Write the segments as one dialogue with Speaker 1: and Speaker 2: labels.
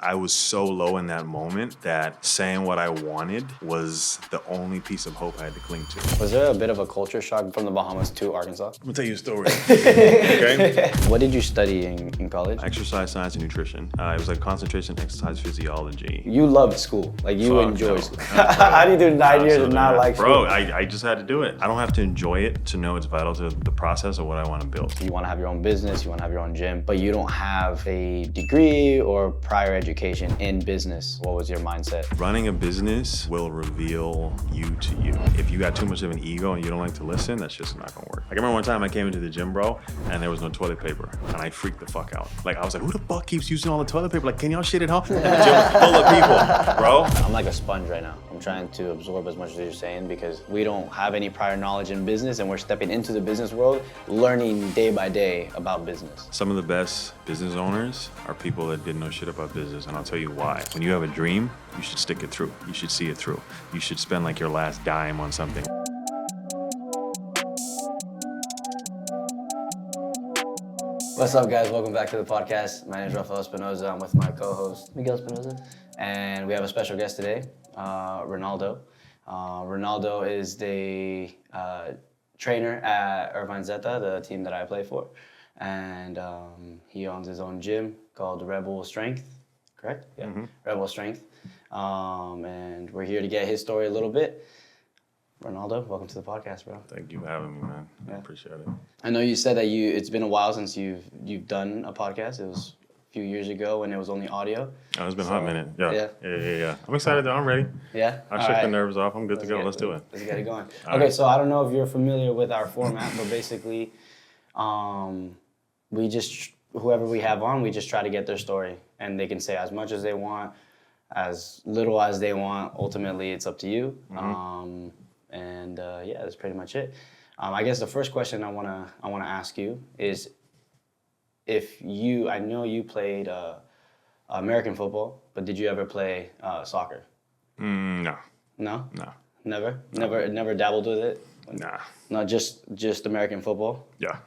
Speaker 1: I was so low in that moment that saying what I wanted was the only piece of hope I had to cling to.
Speaker 2: Was there a bit of a culture shock from the Bahamas to Arkansas?
Speaker 1: I'm gonna tell you a story. Okay?
Speaker 2: What did you study in college?
Speaker 1: Exercise science and nutrition. It was like concentration exercise physiology.
Speaker 2: You loved school. Like you enjoy
Speaker 1: no.
Speaker 2: school. How do you do 9 years and not like school?
Speaker 1: Bro, I just had to do it. I don't have to enjoy it to know it's vital to the process of what I want to build.
Speaker 2: You want to have your own business, you want to have your own gym, but you don't have a degree or prior education in business. What was your mindset?
Speaker 1: Running a business will reveal you to you. If you got too much of an ego and you don't like to listen, that's just not gonna work. Like I remember one time I came into the gym, bro, and there was no toilet paper, and I freaked the fuck out. Like I was like, who the fuck keeps using all the toilet paper? Like, can y'all shit at home? And the gym was full of people, bro.
Speaker 2: I'm like a sponge right now. I'm trying to absorb as much as you're saying because we don't have any prior knowledge in business and we're stepping into the business world, learning day by day about business.
Speaker 1: Some of the best business owners are people that didn't know shit about business, and I'll tell you why. When you have a dream, you should stick it through. You should see it through. You should spend like your last dime on something.
Speaker 2: What's up, guys? Welcome back to the podcast. My name is Rafael Espinoza. I'm with my co-host, Miguel Espinoza. And we have a special guest today, Renaldo. Renaldo is the trainer at Irvine Zeta, the team that I play for. And he owns his own gym called Rebel Strength, correct? Yeah, Rebel Strength. And we're here to get his story a little bit. Renaldo, welcome to the podcast, bro.
Speaker 1: Thank you for having me, man. I appreciate it.
Speaker 2: I know you said that it's been a while since you've done a podcast. It was a few years ago when it was only audio.
Speaker 1: Oh, it's been a hot minute. Yeah. I'm excited though. I'm ready.
Speaker 2: Yeah?
Speaker 1: I shook the nerves off. I'm good to go. Let's do it.
Speaker 2: Let's get it going. Okay, so I don't know if you're familiar with our format, but basically, we just, whoever we have on, we just try to get their story. And they can say as much as they want, as little as they want. Ultimately, it's up to you. Yeah, that's pretty much it. I guess the first question I wanna ask you is, I know you played American football, but did you ever play soccer?
Speaker 1: No.
Speaker 2: No?
Speaker 1: No.
Speaker 2: Never? Never dabbled with it?
Speaker 1: Nah.
Speaker 2: No, just American football?
Speaker 1: Yeah.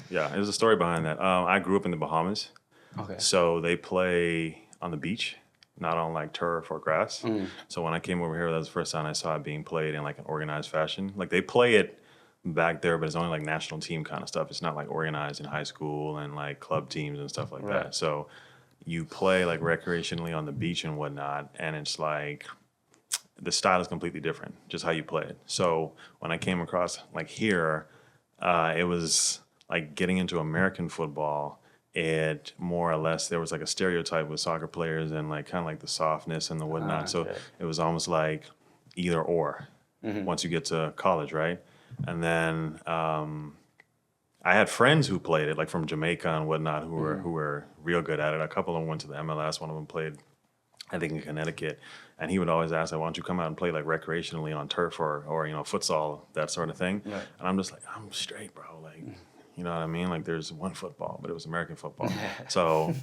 Speaker 1: There's a story behind that. I grew up in the Bahamas.
Speaker 2: Okay.
Speaker 1: So they play on the beach, not on like turf or grass. So when I came over here, that was the first time I saw it being played in like an organized fashion. Like they play it back there, but it's only like national team kind of stuff. It's not like organized in high school and like club teams and stuff like that. So you play like recreationally on the beach and whatnot, and it's like the style is completely different, just how you play it. So when I came across like here, it was like getting into American football. It more or less, there was like a stereotype with soccer players and like kind of like the softness and the whatnot. So it was almost like either or once you get to college, right? And then I had friends who played it, like from Jamaica and whatnot, who were real good at it. A couple of them went to the MLS. One of them played, I think, in Connecticut. And he would always ask, like, why don't you come out and play like recreationally on turf or futsal, that sort of thing. Right. And I'm just like, I'm straight, bro. Like, you know what I mean? Like there's one football, but it was American football. So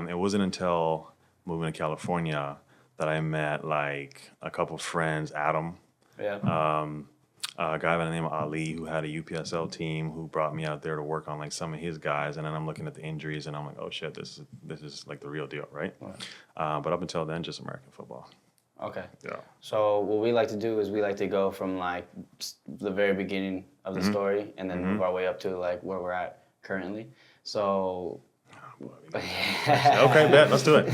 Speaker 1: it wasn't until moving to California that I met like a couple friends, Adam, a guy by the name of Ali who had a UPSL team who brought me out there to work on like some of his guys. And then I'm looking at the injuries and I'm like, oh shit, this is like the real deal, right? But up until then, just American football.
Speaker 2: Okay.
Speaker 1: Yeah.
Speaker 2: So what we like to do is we like to go from like the very beginning of the story and then move our way up to like where we're at currently. So.
Speaker 1: Okay, bet. Let's do it.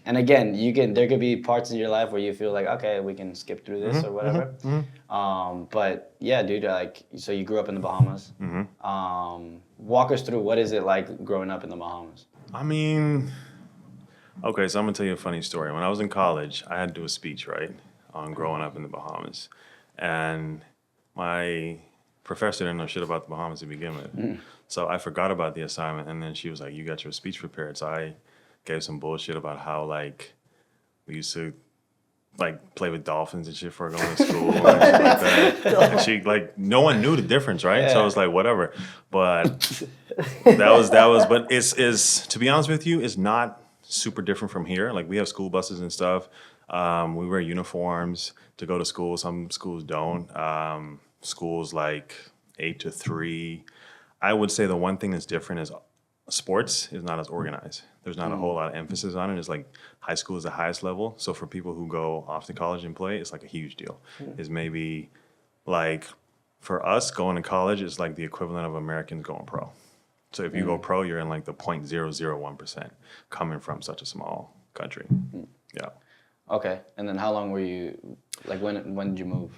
Speaker 2: And again, there could be parts in your life where you feel like, okay, we can skip through this or whatever. But yeah, dude, like, so you grew up in the Bahamas. Walk us through, what is it like growing up in the Bahamas?
Speaker 1: I mean, okay, so I'm gonna tell you a funny story. When I was in college, I had to do a speech, right, on growing up in the Bahamas. And my professor didn't know shit about the Bahamas to begin with. So I forgot about the assignment, and then she was like, you got your speech prepared. So I gave some bullshit about how, like, we used to, like, play with dolphins and shit before going to school and shit like that. And she, like, no one knew the difference, right? So I was like, whatever. But but it's to be honest with you, it's not super different from here. Like, we have school buses and stuff. We wear uniforms to go to school. Some schools don't. Schools like 8 to 3. I would say the one thing that's different is sports is not as organized. There's not a whole lot of emphasis on it. It's like high school is the highest level. So for people who go off to college and play, it's like a huge deal. It's maybe like for us going to college is like the equivalent of Americans going pro. So if you go pro, you're in like the 0.001% coming from such a small country. Yeah.
Speaker 2: Okay. And then how long were you, like when did you move?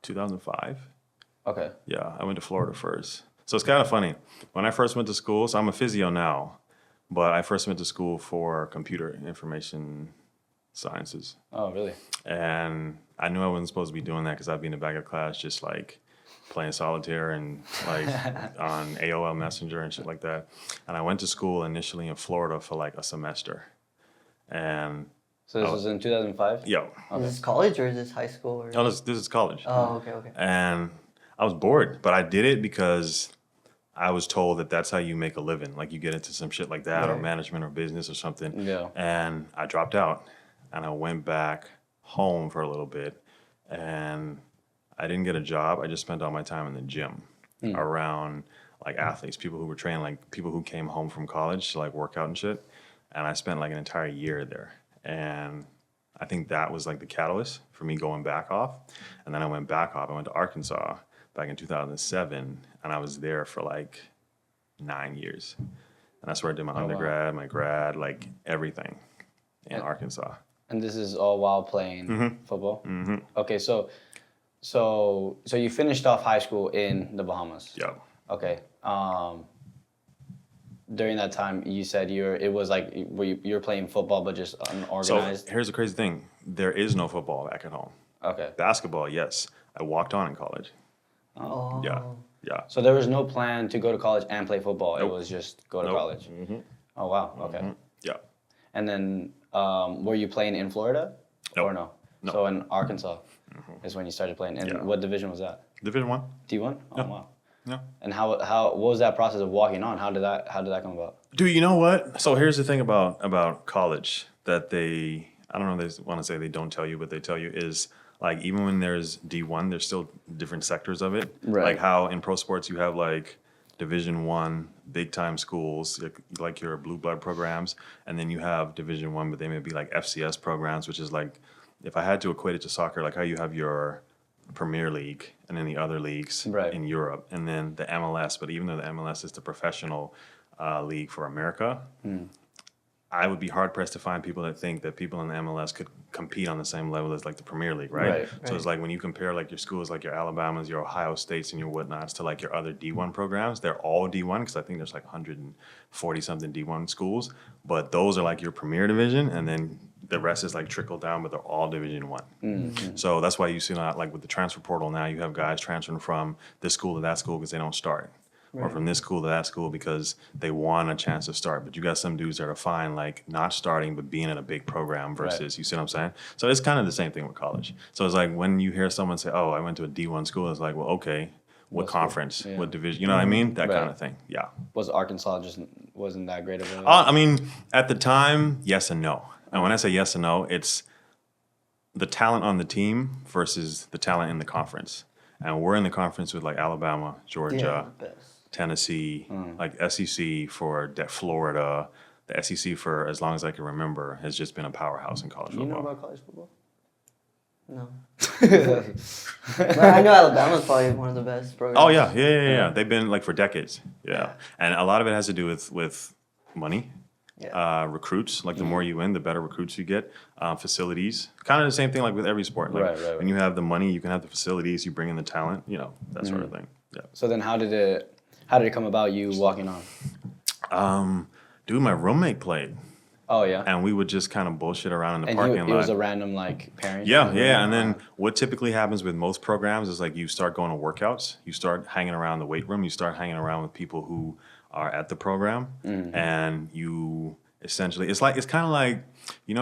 Speaker 1: 2005.
Speaker 2: Okay.
Speaker 1: Yeah, I went to Florida first. So it's kind of funny. When I first went to school, so I'm a physio now, but I first went to school for computer information sciences.
Speaker 2: Oh, really?
Speaker 1: And I knew I wasn't supposed to be doing that because I'd be in the back of class just like playing solitaire and like on AOL Messenger and shit like that. And I went to school initially in Florida for like a semester. And
Speaker 2: So this was in 2005?
Speaker 1: yo,
Speaker 3: Is this college or is this high school? Or...
Speaker 1: no, this is college.
Speaker 3: Oh, okay.
Speaker 1: And I was bored, but I did it because I was told that that's how you make a living. Like you get into some shit like that or management or business or something.
Speaker 2: Yeah.
Speaker 1: And I dropped out and I went back home for a little bit and I didn't get a job. I just spent all my time in the gym around like athletes, people who were training, like people who came home from college to like work out and shit. And I spent like an entire year there. And I think that was like the catalyst for me going back off. And then I went back off. I went to Arkansas back in 2007, and I was there for like 9 years. And that's where I did my undergrad, my grad, like everything in Arkansas.
Speaker 2: And this is all while playing football? Mm-hmm. Okay, so you finished off high school in the Bahamas?
Speaker 1: Yeah.
Speaker 2: Okay. During that time, you said it was like you were playing football, but just unorganized?
Speaker 1: So here's the crazy thing. There is no football back at home.
Speaker 2: Okay.
Speaker 1: Basketball, yes. I walked on in college.
Speaker 3: Oh.
Speaker 1: Yeah.
Speaker 2: So there was no plan to go to college and play football.
Speaker 1: Nope.
Speaker 2: It was just go to
Speaker 1: Nope.
Speaker 2: college. Oh, wow. Okay.
Speaker 1: Yeah.
Speaker 2: And then were you playing in Florida?
Speaker 1: Nope.
Speaker 2: Or no?
Speaker 1: No.
Speaker 2: So in Arkansas is when you started playing. And what division was that?
Speaker 1: Division One.
Speaker 2: D1? Oh, wow.
Speaker 1: Yeah.
Speaker 2: And how what was that process of walking on? How did that come about?
Speaker 1: Dude, you know what? So here's the thing about college that I don't know if they want to say they don't tell you, but they tell you is like even when there's D1, there's still different sectors of it.
Speaker 2: Right.
Speaker 1: Like how in pro sports you have like Division One, big time schools, like your blue blood programs, and then you have Division One, but they may be like FCS programs, which is like if I had to equate it to soccer, like how you have your Premier League and then the other leagues in Europe, and then the MLS. But even though the MLS is the professional league for America, I would be hard pressed to find people that think that people in the MLS could compete on the same level as like the Premier League, right? So it's like when you compare like your schools, like your Alabamas, your Ohio States, and your whatnots to like your other D1 programs, they're all D1 because I think there's like 140 something D1 schools, but those are like your Premier Division, and then the rest is like trickle down, but they're all Division One. So that's why you see a lot like with the transfer portal now, you have guys transferring from this school to that school because they don't start. Or from this school to that school because they want a chance to start. But you got some dudes that are fine, like not starting, but being in a big program versus, you see what I'm saying? So it's kind of the same thing with college. So it's like when you hear someone say, oh, I went to a D1 school, it's like, well, okay, what conference, what division, you know what I mean? That kind of thing, yeah.
Speaker 2: Was Arkansas just wasn't that great of a...
Speaker 1: I mean, at the time, yes and no. And when I say yes and no, it's the talent on the team versus the talent in the conference. And we're in the conference with like Alabama, Georgia, Tennessee, like SEC for Florida. The SEC for as long as I can remember has just been a powerhouse in college football.
Speaker 2: You know about college football?
Speaker 3: No. But I know Alabama's probably one of the best programs.
Speaker 1: Oh yeah. They've been like for decades. Yeah. And a lot of it has to do with money. Recruits, like the more you win, the better recruits you get. Facilities, kind of the same thing like with every sport. Like when you have the money, you can have the facilities, you bring in the talent, that sort of thing. Yeah.
Speaker 2: So then how did it come about you walking on?
Speaker 1: Dude, my roommate played.
Speaker 2: Oh yeah.
Speaker 1: And we would just kind of bullshit around in the parking lot.
Speaker 2: It was a random like parent?
Speaker 1: Yeah. And then what typically happens with most programs is like you start going to workouts, you start hanging around the weight room, you start hanging around with people who are at the program, and you essentially it's kind of like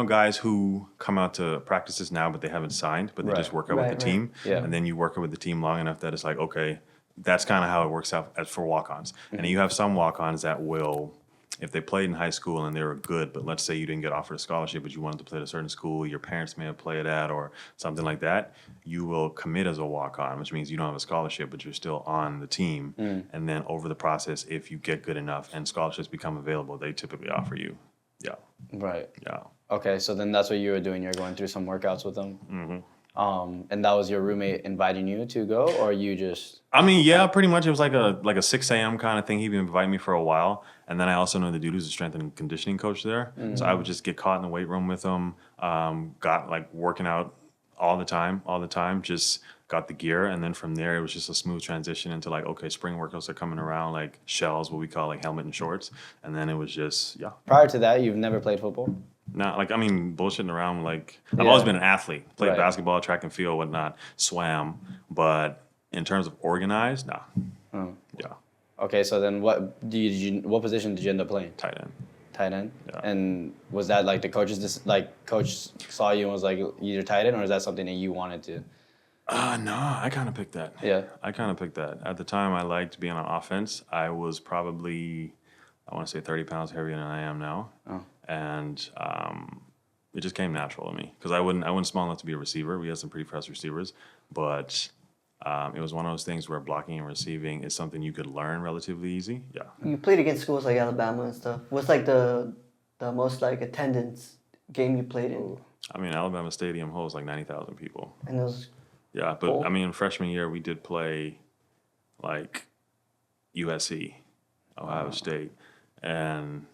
Speaker 1: guys who come out to practices now but they haven't signed but they just work out with the team, and then you work out with the team long enough that it's like, okay, that's kind of how it works out as for walk-ons. And you have some walk-ons that will if they played in high school and they were good, but let's say you didn't get offered a scholarship, but you wanted to play at a certain school, your parents may have played at or something like that, you will commit as a walk-on, which means you don't have a scholarship, but you're still on the team. And then over the process, if you get good enough and scholarships become available, they typically offer you. Yeah.
Speaker 2: Right.
Speaker 1: Yeah.
Speaker 2: Okay, so then that's what you were doing. You're going through some workouts with them. And that was your roommate inviting you to go, or you just?
Speaker 1: I mean, yeah, pretty much. It was like a 6 a.m. kind of thing. He'd been inviting me for a while, and then I also know the dude who's a strength and conditioning coach there. So I would just get caught in the weight room with him. Got like working out all the time. Just got the gear, and then from there it was just a smooth transition into like, okay, spring workouts are coming around, like shells, what we call like helmet and shorts, and then it was just
Speaker 2: Prior to that, you've never played football?
Speaker 1: Not like, I mean, bullshitting around. Like, I've always been an athlete. Played
Speaker 2: Right.
Speaker 1: basketball, track and field, whatnot, swam. But in terms of organized, nah. Yeah,
Speaker 2: Okay, so then what position did you end up playing?
Speaker 1: tight end.
Speaker 2: Tight end.
Speaker 1: Yeah.
Speaker 2: And was that like the coach saw you and was like, you're tight end, or is that something that you wanted to?
Speaker 1: No, I kind of picked that.
Speaker 2: Yeah.
Speaker 1: I kind of picked that. At the time, I liked being on offense. I was probably, I want to say 30 pounds heavier than I am now. And it just came natural to me because I wasn't small enough to be a receiver. We had some pretty fast receivers, but it was one of those things where blocking and receiving is something you could learn relatively easy. Yeah.
Speaker 3: You played against schools like Alabama and stuff. What's like the most like attendance game you played in?
Speaker 1: I mean, Alabama Stadium holds like 90,000 people.
Speaker 3: And those.
Speaker 1: Yeah, but
Speaker 3: Cool.
Speaker 1: I mean, freshman year we did play like USC, Ohio State, and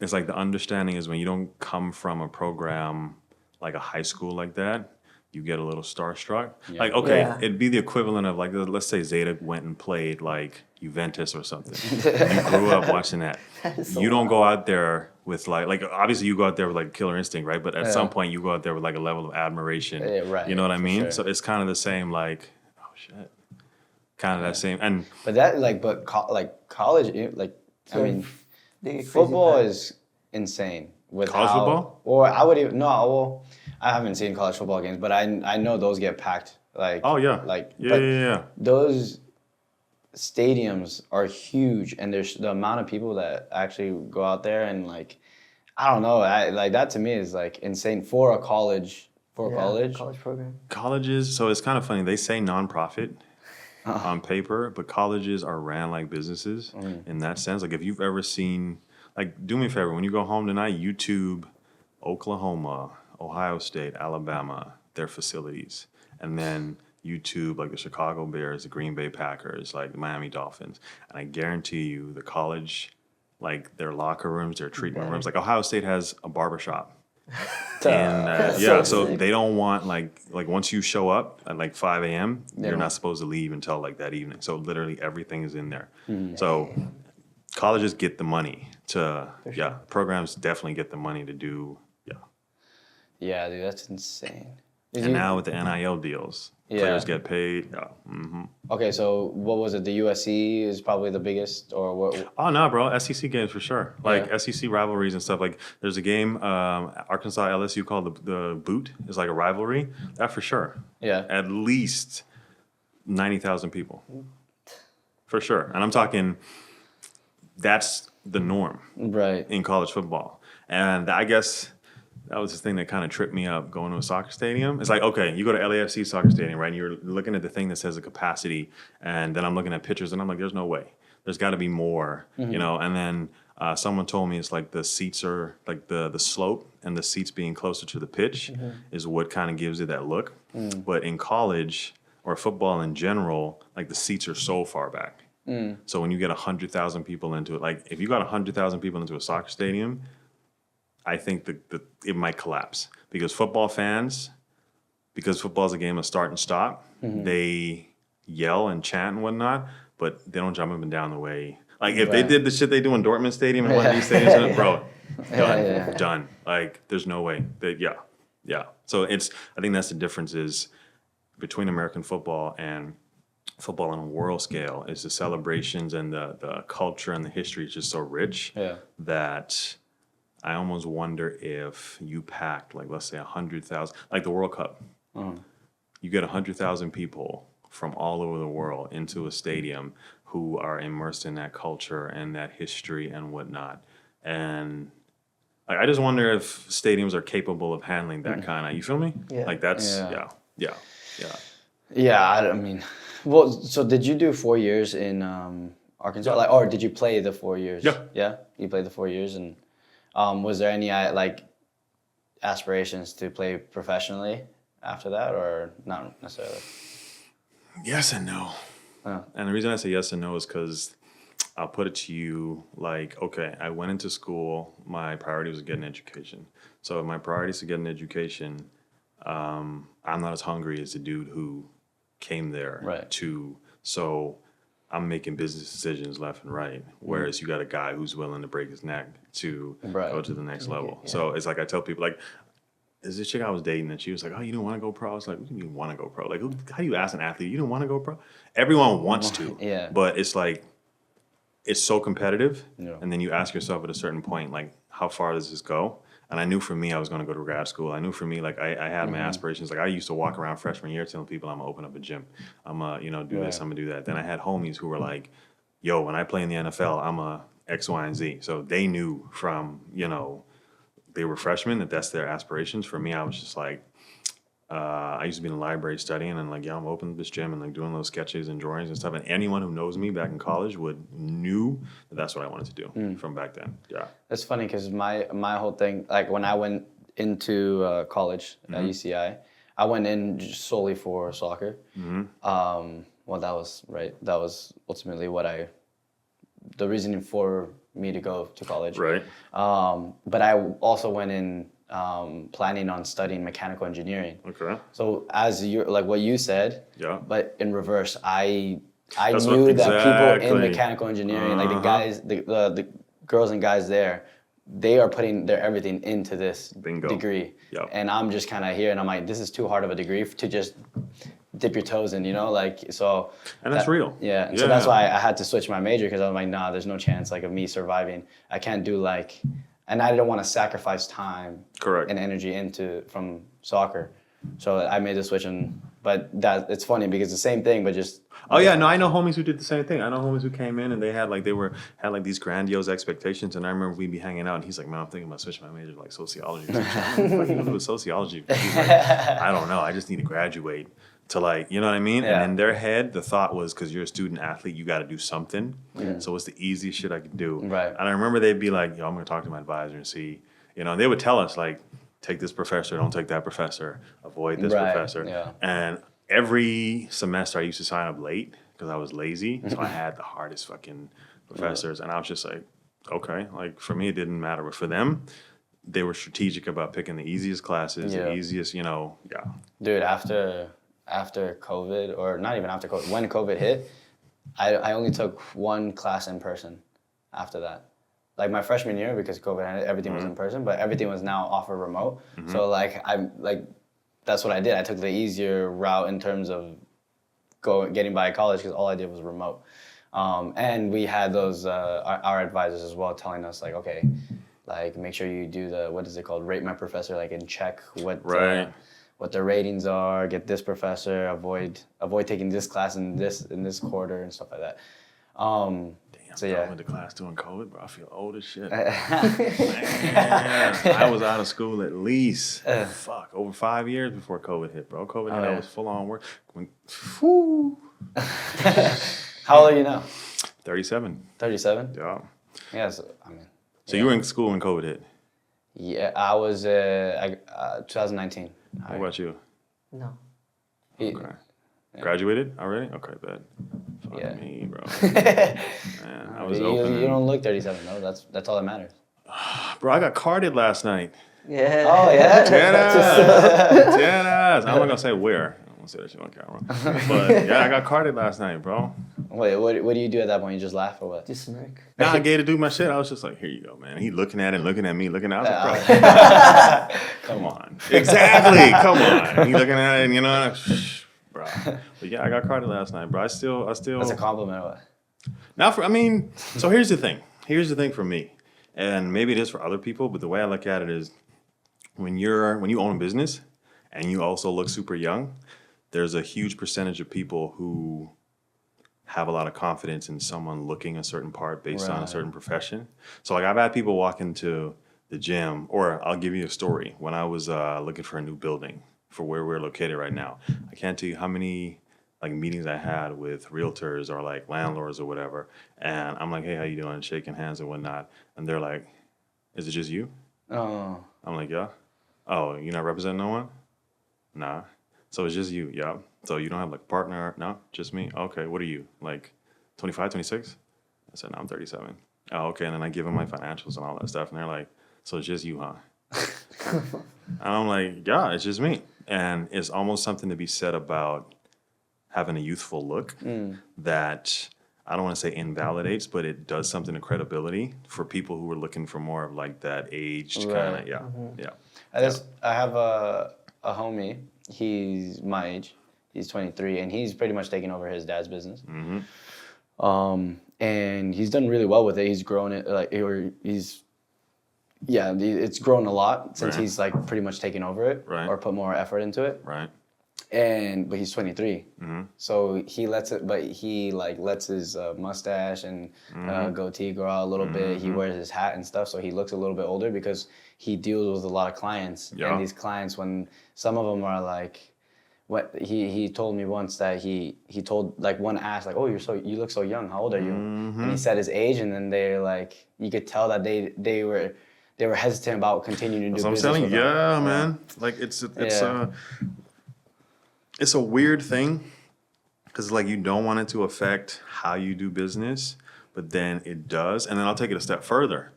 Speaker 1: it's like the understanding is when you don't come from a program like a high school like that, you get a little starstruck. Like, okay,
Speaker 3: Yeah.
Speaker 1: it'd be the equivalent of like, let's say Zeta went and played like Juventus or something. You grew up watching that.
Speaker 3: is so
Speaker 1: You don't go out there with like obviously you go out there with like killer instinct, right? But at some point you go out there with like a level of admiration.
Speaker 2: Yeah, right,
Speaker 1: You know what I
Speaker 2: for
Speaker 1: mean?
Speaker 2: sure.
Speaker 1: So it's kind of the same, like, oh shit, kind of that same. And
Speaker 2: But that college, like I
Speaker 3: So
Speaker 2: mean,
Speaker 3: they get crazy
Speaker 2: football
Speaker 3: packed.
Speaker 2: is insane. With
Speaker 1: College
Speaker 2: how-
Speaker 1: football?
Speaker 2: Or I would even no. Well, I haven't seen college football games, but I know those get packed. Like
Speaker 1: oh yeah,
Speaker 2: like
Speaker 1: yeah,
Speaker 2: but
Speaker 1: yeah.
Speaker 2: those stadiums are huge, and there's the amount of people that actually go out there and like I don't know. Like that to me is like insane for a college.
Speaker 3: Yeah,
Speaker 2: College.
Speaker 3: college program.
Speaker 1: Colleges, so it's kind of funny. They say nonprofit on paper, but colleges are ran like businesses in that sense. Like if you've ever seen, like, do me a favor, when you go home tonight, YouTube Oklahoma, Ohio State, Alabama, their facilities, and then YouTube like the Chicago Bears, the Green Bay Packers, like the Miami Dolphins, and I guarantee you the college, like their locker rooms, their treatment rooms, like Ohio State has a barbershop. And so they don't want like once you show up at like 5 a.m., you're not supposed to leave until like that evening. So literally everything is in there. So colleges get the money to programs definitely get the money to do
Speaker 2: Yeah, dude, that's insane.
Speaker 1: And now with the NIL deals, players get paid.
Speaker 2: Okay, so what was it? The USC is probably the biggest, or what?
Speaker 1: Oh no, bro! SEC games for sure. Like
Speaker 2: Yeah.
Speaker 1: SEC rivalries and stuff. Like there's a game, Arkansas LSU called the Boot. It's like a rivalry. That for sure.
Speaker 2: Yeah.
Speaker 1: At least 90,000 people. For sure. And I'm talking. That's the norm
Speaker 2: Right.
Speaker 1: in college football. And I guess that was the thing that kind of tripped me up going to a soccer stadium. It's like, okay, you go to LAFC soccer stadium, right? And you're looking at the thing that says the capacity, and then I'm looking at pictures, and I'm like, there's no way. There's got to be more, you know? And then someone told me it's like the seats are, like the slope and the seats being closer to the pitch is what kind of gives it that look. But in college or football in general, like the seats are so far back. So when you get 100,000 people into it, like if you got 100,000 people into a soccer stadium, I think that it might collapse because football fans, because football is a game of start and stop, they yell and chant and whatnot, but they don't jump up and down the way. Like if they did the shit they do in Dortmund Stadium and one of these stadiums, bro, done. Like there's no way. Yeah. So I think that's the difference is between American football and football on a world scale is the celebrations and the culture and the history is just so rich that I almost wonder if you packed, like, let's say 100,000, like the World Cup. You get 100,000 people from all over the world into a stadium who are immersed in that culture and that history and whatnot. And I just wonder if stadiums are capable of handling that kind of, you feel me?
Speaker 3: Yeah.
Speaker 1: Like that's,
Speaker 2: Yeah.
Speaker 1: yeah.
Speaker 2: Yeah, I mean, well, so did you do 4 years in Arkansas?
Speaker 1: Yeah.
Speaker 2: Like, or did you play the 4 years?
Speaker 1: Yeah.
Speaker 2: Yeah, you played the 4 years, and was there any like aspirations to play professionally after that, or not necessarily?
Speaker 1: Yes and no.
Speaker 2: Oh.
Speaker 1: And the reason I say yes and no is because I'll put it to you like, okay, I went into school. My priority was to get an education. So if my priority is to get an education, I'm not as hungry as the dude who came there
Speaker 2: Right.
Speaker 1: to. So I'm making business decisions left and right. Whereas you got a guy who's willing to break his neck to
Speaker 2: Right.
Speaker 1: go to the next level. So it's like I tell people, like, is this chick I was dating, and she was like, "Oh, you don't want to go pro?" I was like, "What do you want to go pro? Like, how do you ask an athlete you don't want to go pro?" Everyone wants to,
Speaker 2: Yeah.
Speaker 1: but it's like it's so competitive,
Speaker 2: Yeah.
Speaker 1: and then you ask yourself at a certain point, like, how far does this go? And I knew for me, I was going to go to grad school. I knew for me, like, I had my aspirations. Like, I used to walk around freshman year telling people I'm gonna open up a gym. I'm gonna do this. I'm gonna do that. Then I had homies who were like, "Yo, when I play in the NFL, I'm a X, Y, and Z." So they knew from they were freshmen that's their aspirations. For me, I was just like, I used to be in the library studying and like, yeah, I'm opening this gym and like doing those sketches and drawings and stuff. And anyone who knows me back in college knew that that's what I wanted to do from back then. Yeah.
Speaker 2: It's funny because my whole thing, like when I went into college at UCI, I went in just solely for soccer. Well, that was ultimately the reasoning for me to go to college.
Speaker 1: Right.
Speaker 2: But I also went in planning on studying mechanical engineering.
Speaker 1: Okay.
Speaker 2: So as you like what you said,
Speaker 1: Yeah.
Speaker 2: but in reverse, I
Speaker 1: That's
Speaker 2: knew
Speaker 1: what-
Speaker 2: that people in
Speaker 1: exactly.
Speaker 2: mechanical engineering, like the guys, the girls and guys there, they are putting their everything into this
Speaker 1: Bingo.
Speaker 2: degree.
Speaker 1: Yep.
Speaker 2: And I'm just kind of here, and I'm like, this is too hard of a degree to just dip your toes in, like so.
Speaker 1: And that's real.
Speaker 2: Yeah, and so that's why I had to switch my major because I was like, nah, there's no chance like of me surviving. I can't do and I didn't want to sacrifice time
Speaker 1: Correct.
Speaker 2: and energy from soccer. So I made the switch, but it's funny because it's the same thing, but just.
Speaker 1: Oh yeah, no, I know homies who did the same thing. I know homies who came in and they had these grandiose expectations, and I remember we'd be hanging out, and he's like, "Man, I'm thinking about switching my major to like sociology." Or something. I'm like, "What are you gonna do with sociology?" He's like, "I don't know. I just need to graduate to you know what I mean?"
Speaker 2: Yeah.
Speaker 1: And in their head, the thought was, because you're a student athlete, you got to do something. So it's the easiest shit I could do.
Speaker 2: Right.
Speaker 1: And I remember they'd be like, "Yo, I'm gonna talk to my advisor and see," and they would tell us like, "Take this professor, don't take that professor, avoid this
Speaker 2: Right,
Speaker 1: professor."
Speaker 2: yeah.
Speaker 1: And every semester I used to sign up late because I was lazy. So I had the hardest fucking professors. And I was just like, okay, like for me, it didn't matter. But for them, they were strategic about picking the easiest classes, the easiest, yeah.
Speaker 2: Dude, after COVID, or not even after COVID, when COVID hit, I only took one class in person after that. Like my freshman year, because COVID ended, everything was in person, but everything was now offered remote. So that's what I did. I took the easier route in terms of getting by college because all I did was remote. And we had those our advisors as well telling us like, okay, like make sure you do what is it called, rate my professor, like and check what the ratings are, get this professor, avoid taking this class in this quarter and stuff like that. So
Speaker 1: I
Speaker 2: yeah,
Speaker 1: went to class during COVID, bro. I feel old as shit. Man, I was out of school at least over 5 years before COVID hit, bro. COVID hit, I was full on work.
Speaker 2: How old are you now?
Speaker 1: 37.
Speaker 2: 37.
Speaker 1: Yeah.
Speaker 2: Yeah, so, I mean.
Speaker 1: So you were in school when COVID hit.
Speaker 2: Yeah, I was 2019.
Speaker 1: What about you?
Speaker 3: No.
Speaker 1: Okay. Graduated already? Okay, bet. Fuck
Speaker 2: Yeah.
Speaker 1: me, bro. Man, I was open.
Speaker 2: You don't look 37 though. That's all that matters.
Speaker 1: Bro, I got carded last night.
Speaker 3: Yeah.
Speaker 2: Oh yeah.
Speaker 1: Deadass. I'm not gonna say where. I won't say that shit on camera. But yeah, I got carded last night, bro.
Speaker 2: Wait, what do you do at that point? You just laugh or what?
Speaker 3: Just smirk.
Speaker 1: Now I gave to do my shit. I was just like, here you go, man. He looking at it, looking at me, looking at it. I was like, bro, come on. Exactly. Come on. He looking at it, and like, shh, bro. But yeah, I got carded last night, bro. I still.
Speaker 2: That's a compliment or what?
Speaker 1: So here's the thing. Here's the thing for me, and maybe it is for other people, but the way I look at it is, when you own a business, and you also look super young, there's a huge percentage of people who have a lot of confidence in someone looking a certain part based on a
Speaker 2: Right.
Speaker 1: certain profession. So like I've had people walk into the gym, or I'll give you a story. When I was looking for a new building for where we're located right now, I can't tell you how many like meetings I had with realtors or like landlords or whatever. And I'm like, hey, how you doing? Shaking hands and whatnot. And they're like, is it just you?
Speaker 2: Oh.
Speaker 1: I'm like, yeah. Oh, you're not representing no one? Nah. So it's just you, yeah. So you don't have like a partner? No, just me. Okay, what are you? Like 25, 26? I said, no, I'm 37. Oh, okay. And then I give them my financials and all that stuff. And they're like, so it's just you, huh? And I'm like, yeah, it's just me. And it's almost something to be said about having a youthful look that I don't want to say invalidates, but it does something to credibility for people who are looking for more of like that aged kind
Speaker 2: Right.
Speaker 1: of, yeah.
Speaker 2: I have a homie. He's my age. He's 23, and he's pretty much taking over his dad's business. And he's done really well with it. He's grown it it's grown a lot since
Speaker 1: Right.
Speaker 2: he's like pretty much taken over it
Speaker 1: Right.
Speaker 2: or put more effort into it.
Speaker 1: Right.
Speaker 2: But he's 23, so he lets his mustache and goatee grow out a little bit. He wears his hat and stuff, so he looks a little bit older because he deals with a lot of clients.
Speaker 1: Yeah.
Speaker 2: And these clients, when some of them are like, what he told me once that he told like one asked like, oh, you look so young. How old are you? And he said his age, and then they're like, you could tell that they were hesitant about continuing to do
Speaker 1: So I'm
Speaker 2: business
Speaker 1: telling you,
Speaker 2: with him.
Speaker 1: yeah, man. Like it's a weird thing because like you don't want it to affect how you do business, but then it does. And then I'll take it a step further.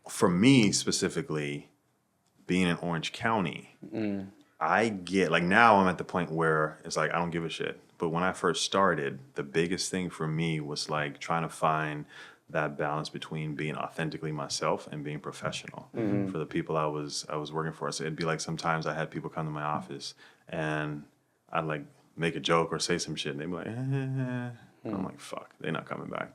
Speaker 1: For me specifically, being in Orange County, I get like now I'm at the point where it's like I don't give a shit. But when I first started, the biggest thing for me was like trying to find that balance between being authentically myself and being professional for the people I was working for. So it'd be like sometimes I had people come to my office and I'd like make a joke or say some shit and they'd be like, And I'm like, fuck, they're not coming back.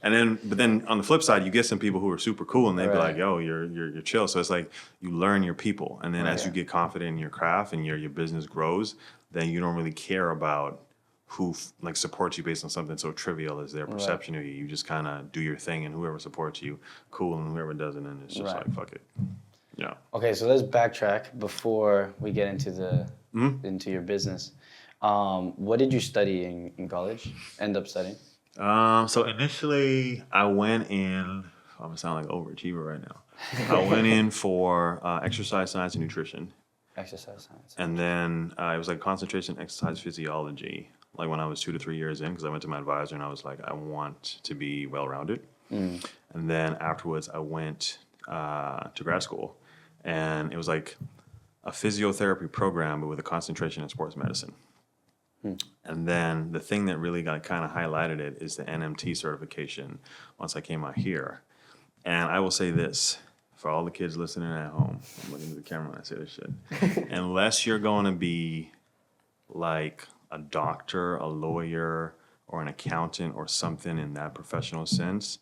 Speaker 1: And but then on the flip side, you get some people who are super cool and they'd be like, yo, you're chill. So it's like you learn your people. And then as you get confident in your craft and your business grows, then you don't really care about who like supports you based on something so trivial as their perception of you. You just kind of do your thing, and whoever supports you, cool, and whoever doesn't, and it's just like fuck it. Yeah.
Speaker 2: Okay, so let's backtrack before we get into into your business. What did you study in college? End up studying?
Speaker 1: So initially, I went in. I'm gonna sound like overachiever right now. I went in for exercise science and nutrition.
Speaker 2: Exercise science.
Speaker 1: And then it was like concentration exercise physiology, like when I was 2 to 3 years in, because I went to my advisor and I was like, I want to be well-rounded. And then afterwards, I went to grad school, and it was like a physiotherapy program, but with a concentration in sports medicine. And then the thing that really got kind of highlighted it is the NMT certification once I came out here. And I will say this. For all the kids listening at home, I'm looking at the camera when I say this shit. Unless you're going to be like a doctor, a lawyer, or an accountant or something in that professional sense,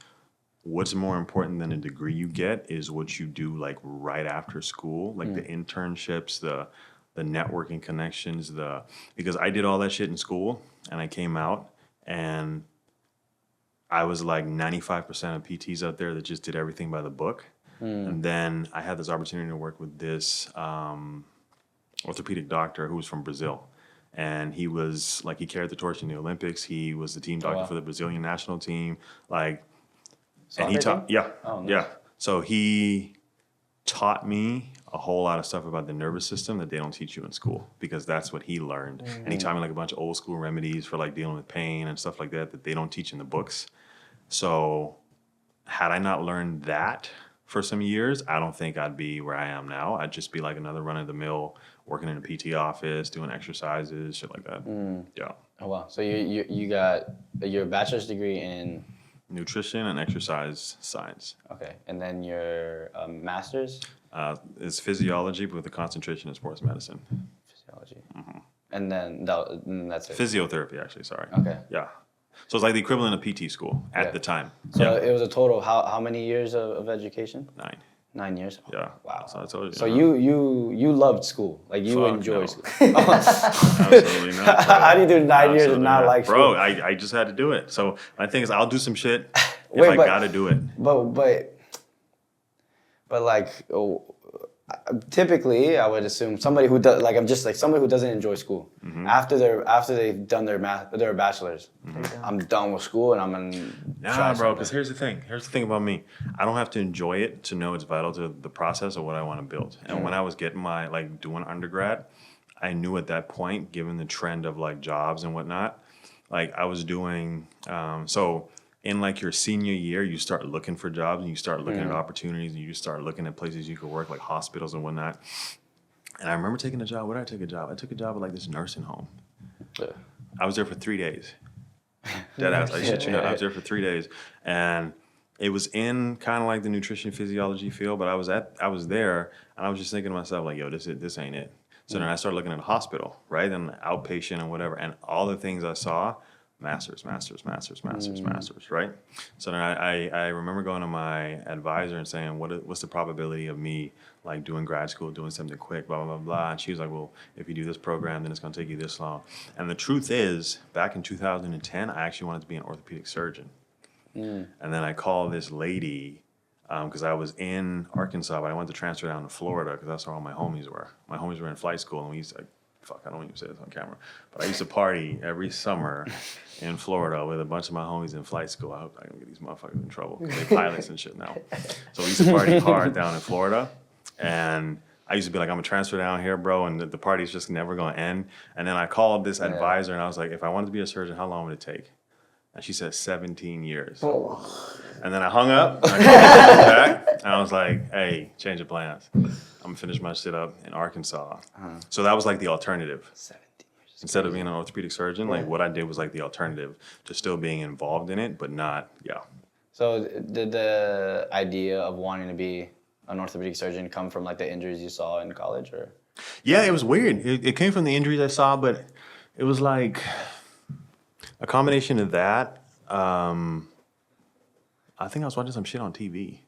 Speaker 1: what's more important than a degree you get is what you do like right after school, like the internships, the networking connections, because I did all that shit in school and I came out and I was like 95% of PTs out there that just did everything by the book. And then I had this opportunity to work with this orthopedic doctor who was from Brazil. And he was like, he carried the torch in the Olympics. He was the team doctor for the Brazilian national team. Like, and he taught, yeah. So he taught me a whole lot of stuff about the nervous system that they don't teach you in school, because that's what he learned. And he taught me like a bunch of old school remedies for like dealing with pain and stuff like that they don't teach in the books. So had I not learned that for some years, I don't think I'd be where I am now. I'd just be like another run-of-the-mill, working in a PT office, doing exercises, shit like that. Yeah.
Speaker 2: Oh wow! So you got your bachelor's degree in
Speaker 1: nutrition and exercise science.
Speaker 2: Okay, and then your master's?
Speaker 1: It's physiology, but with a concentration in sports medicine.
Speaker 2: Physiology. And then that's it.
Speaker 1: Physiotherapy, actually. Sorry.
Speaker 2: Okay.
Speaker 1: Yeah. So it's like the equivalent of PT school at the time.
Speaker 2: So it was a total of how many years of education?
Speaker 1: 9.
Speaker 2: 9 years?
Speaker 1: Yeah.
Speaker 2: Wow.
Speaker 1: So I told you.
Speaker 2: So you loved school. Like you
Speaker 1: Fuck
Speaker 2: enjoy
Speaker 1: no.
Speaker 2: school.
Speaker 1: Absolutely not. Bro.
Speaker 2: How do you do 9 years and not like
Speaker 1: Bro,
Speaker 2: school?
Speaker 1: I just had to do it. So my thing is, I'll do some shit if
Speaker 2: Wait,
Speaker 1: I
Speaker 2: but-
Speaker 1: gotta do it.
Speaker 2: But like typically I would assume somebody who does like I'm just like somebody who doesn't enjoy school after they've done their bachelor's. I'm done with school and I'm gonna
Speaker 1: Nah, bro, because here's the thing. Here's the thing about me. I don't have to enjoy it to know it's vital to the process of what I want to build. And when I was getting my, like, doing undergrad, I knew at that point, given the trend of, like, jobs and whatnot, like, I was doing, so in, like, your senior year, you start looking for jobs and you start looking at opportunities and you start looking at places you could work, like hospitals and whatnot. And I remember taking a job. Where did I take a job? I took a job at, like, this nursing home. I was there for 3 days. Deadass. I shit you not. I was there for 3 days, and it was in kind of like the nutrition physiology field. But I was there, and I was just thinking to myself, like, yo, this ain't it. So then I started looking at a hospital, right, and outpatient and whatever, and all the things I saw, masters, right. So then I remember going to my advisor and saying, what's the probability of me like doing grad school, doing something quick, blah, blah, blah, blah. And she was like, well, if you do this program, then it's going to take you this long. And the truth is, back in 2010, I actually wanted to be an orthopedic surgeon. And then I called this lady, because I was in Arkansas, but I wanted to transfer down to Florida because that's where all my homies were. My homies were in flight school, and we used to, I don't even say this on camera, but I used to party every summer in Florida with a bunch of my homies in flight school. I hope I don't get these motherfuckers in trouble. They pilots and shit now. So we used to party hard down in Florida. And I used to be like, I'm going to transfer down here, bro, and the party's just never going to end. And then I called this advisor, and I was like, if I wanted to be a surgeon, how long would it take? And she said 17 years. And then I hung up, and I called her back, and I was like, hey, change of plans. I'm going to finish my shit up in Arkansas. So that was like the alternative.
Speaker 2: 17 years.
Speaker 1: Instead of being an orthopedic surgeon, like what I did was like the alternative to still being involved in it, but not,
Speaker 2: So did the idea of wanting to be an orthopedic surgeon come from like the injuries you saw in college, or?
Speaker 1: Yeah, it was weird. It came from the injuries I saw, but it was like a combination of that. I think I was watching some shit on TV,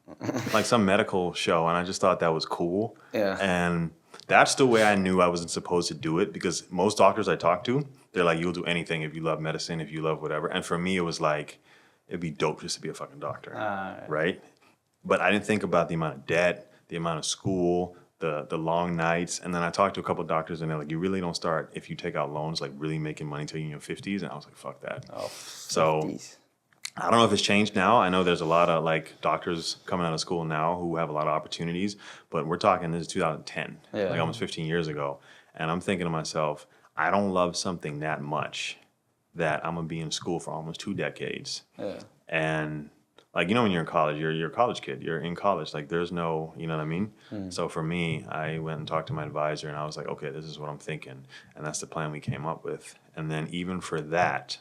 Speaker 1: like some medical show, and I just thought that was cool.
Speaker 2: Yeah.
Speaker 1: And that's the way I knew I wasn't supposed to do it, because most doctors I talk to, they're like, you'll do anything if you love medicine, if you love whatever. And for me, it was like, it'd be dope just to be a fucking doctor, right? But I didn't think about the amount of debt, the amount of school, the long nights. And then I talked to a couple of doctors, and they're like, you really don't start, if you take out loans, like really making money till you're in your 50s. And I was like, fuck that. So
Speaker 2: 50s.
Speaker 1: I don't know if it's changed now. I know there's a lot of like doctors coming out of school now who have a lot of opportunities, but we're talking, this is 2010, like almost 15 years ago. And I'm thinking to myself, I don't love something that much that I'm going to be in school for almost 2 decades. And like, you know, when you're in college, you're a college kid. You're in college. Like, there's no, you know what I mean? So for me, I went and talked to my advisor, and I was like, okay, this is what I'm thinking. And that's the plan we came up with. And then even for that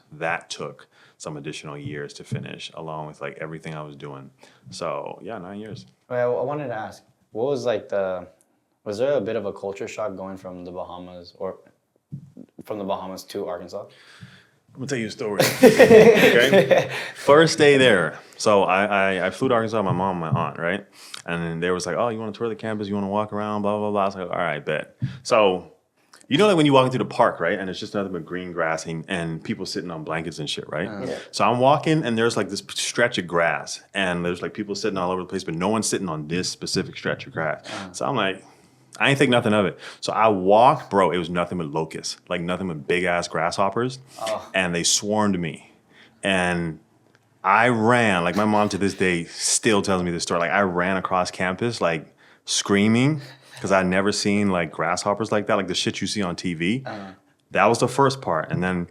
Speaker 1: took some additional years to finish, along with like everything I was doing. So yeah, 9 years.
Speaker 2: Well, I wanted to ask, what was like was there a bit of a culture shock going from the Bahamas to Arkansas?
Speaker 1: I'm gonna tell you a story. Okay. First day there. So I flew to Arkansas with my mom and my aunt, right? And then they was like, oh, you want to tour the campus? You want to walk around? Blah, blah, blah. I was like, all right, bet. So, you know, like when you walk into the park, right? And it's just nothing but green grass and people sitting on blankets and shit, right? So I'm walking, and there's like this stretch of grass, and there's like people sitting all over the place, but no one's sitting on this specific stretch of grass. So I'm like, I ain't think nothing of it. So I walked, bro, it was nothing but locusts, like nothing but big ass grasshoppers. And they swarmed me. And I ran, like my mom to this day still tells me this story. Like I ran across campus, like screaming, because I'd never seen like grasshoppers like that, like the shit you see on TV. That was the first part. And then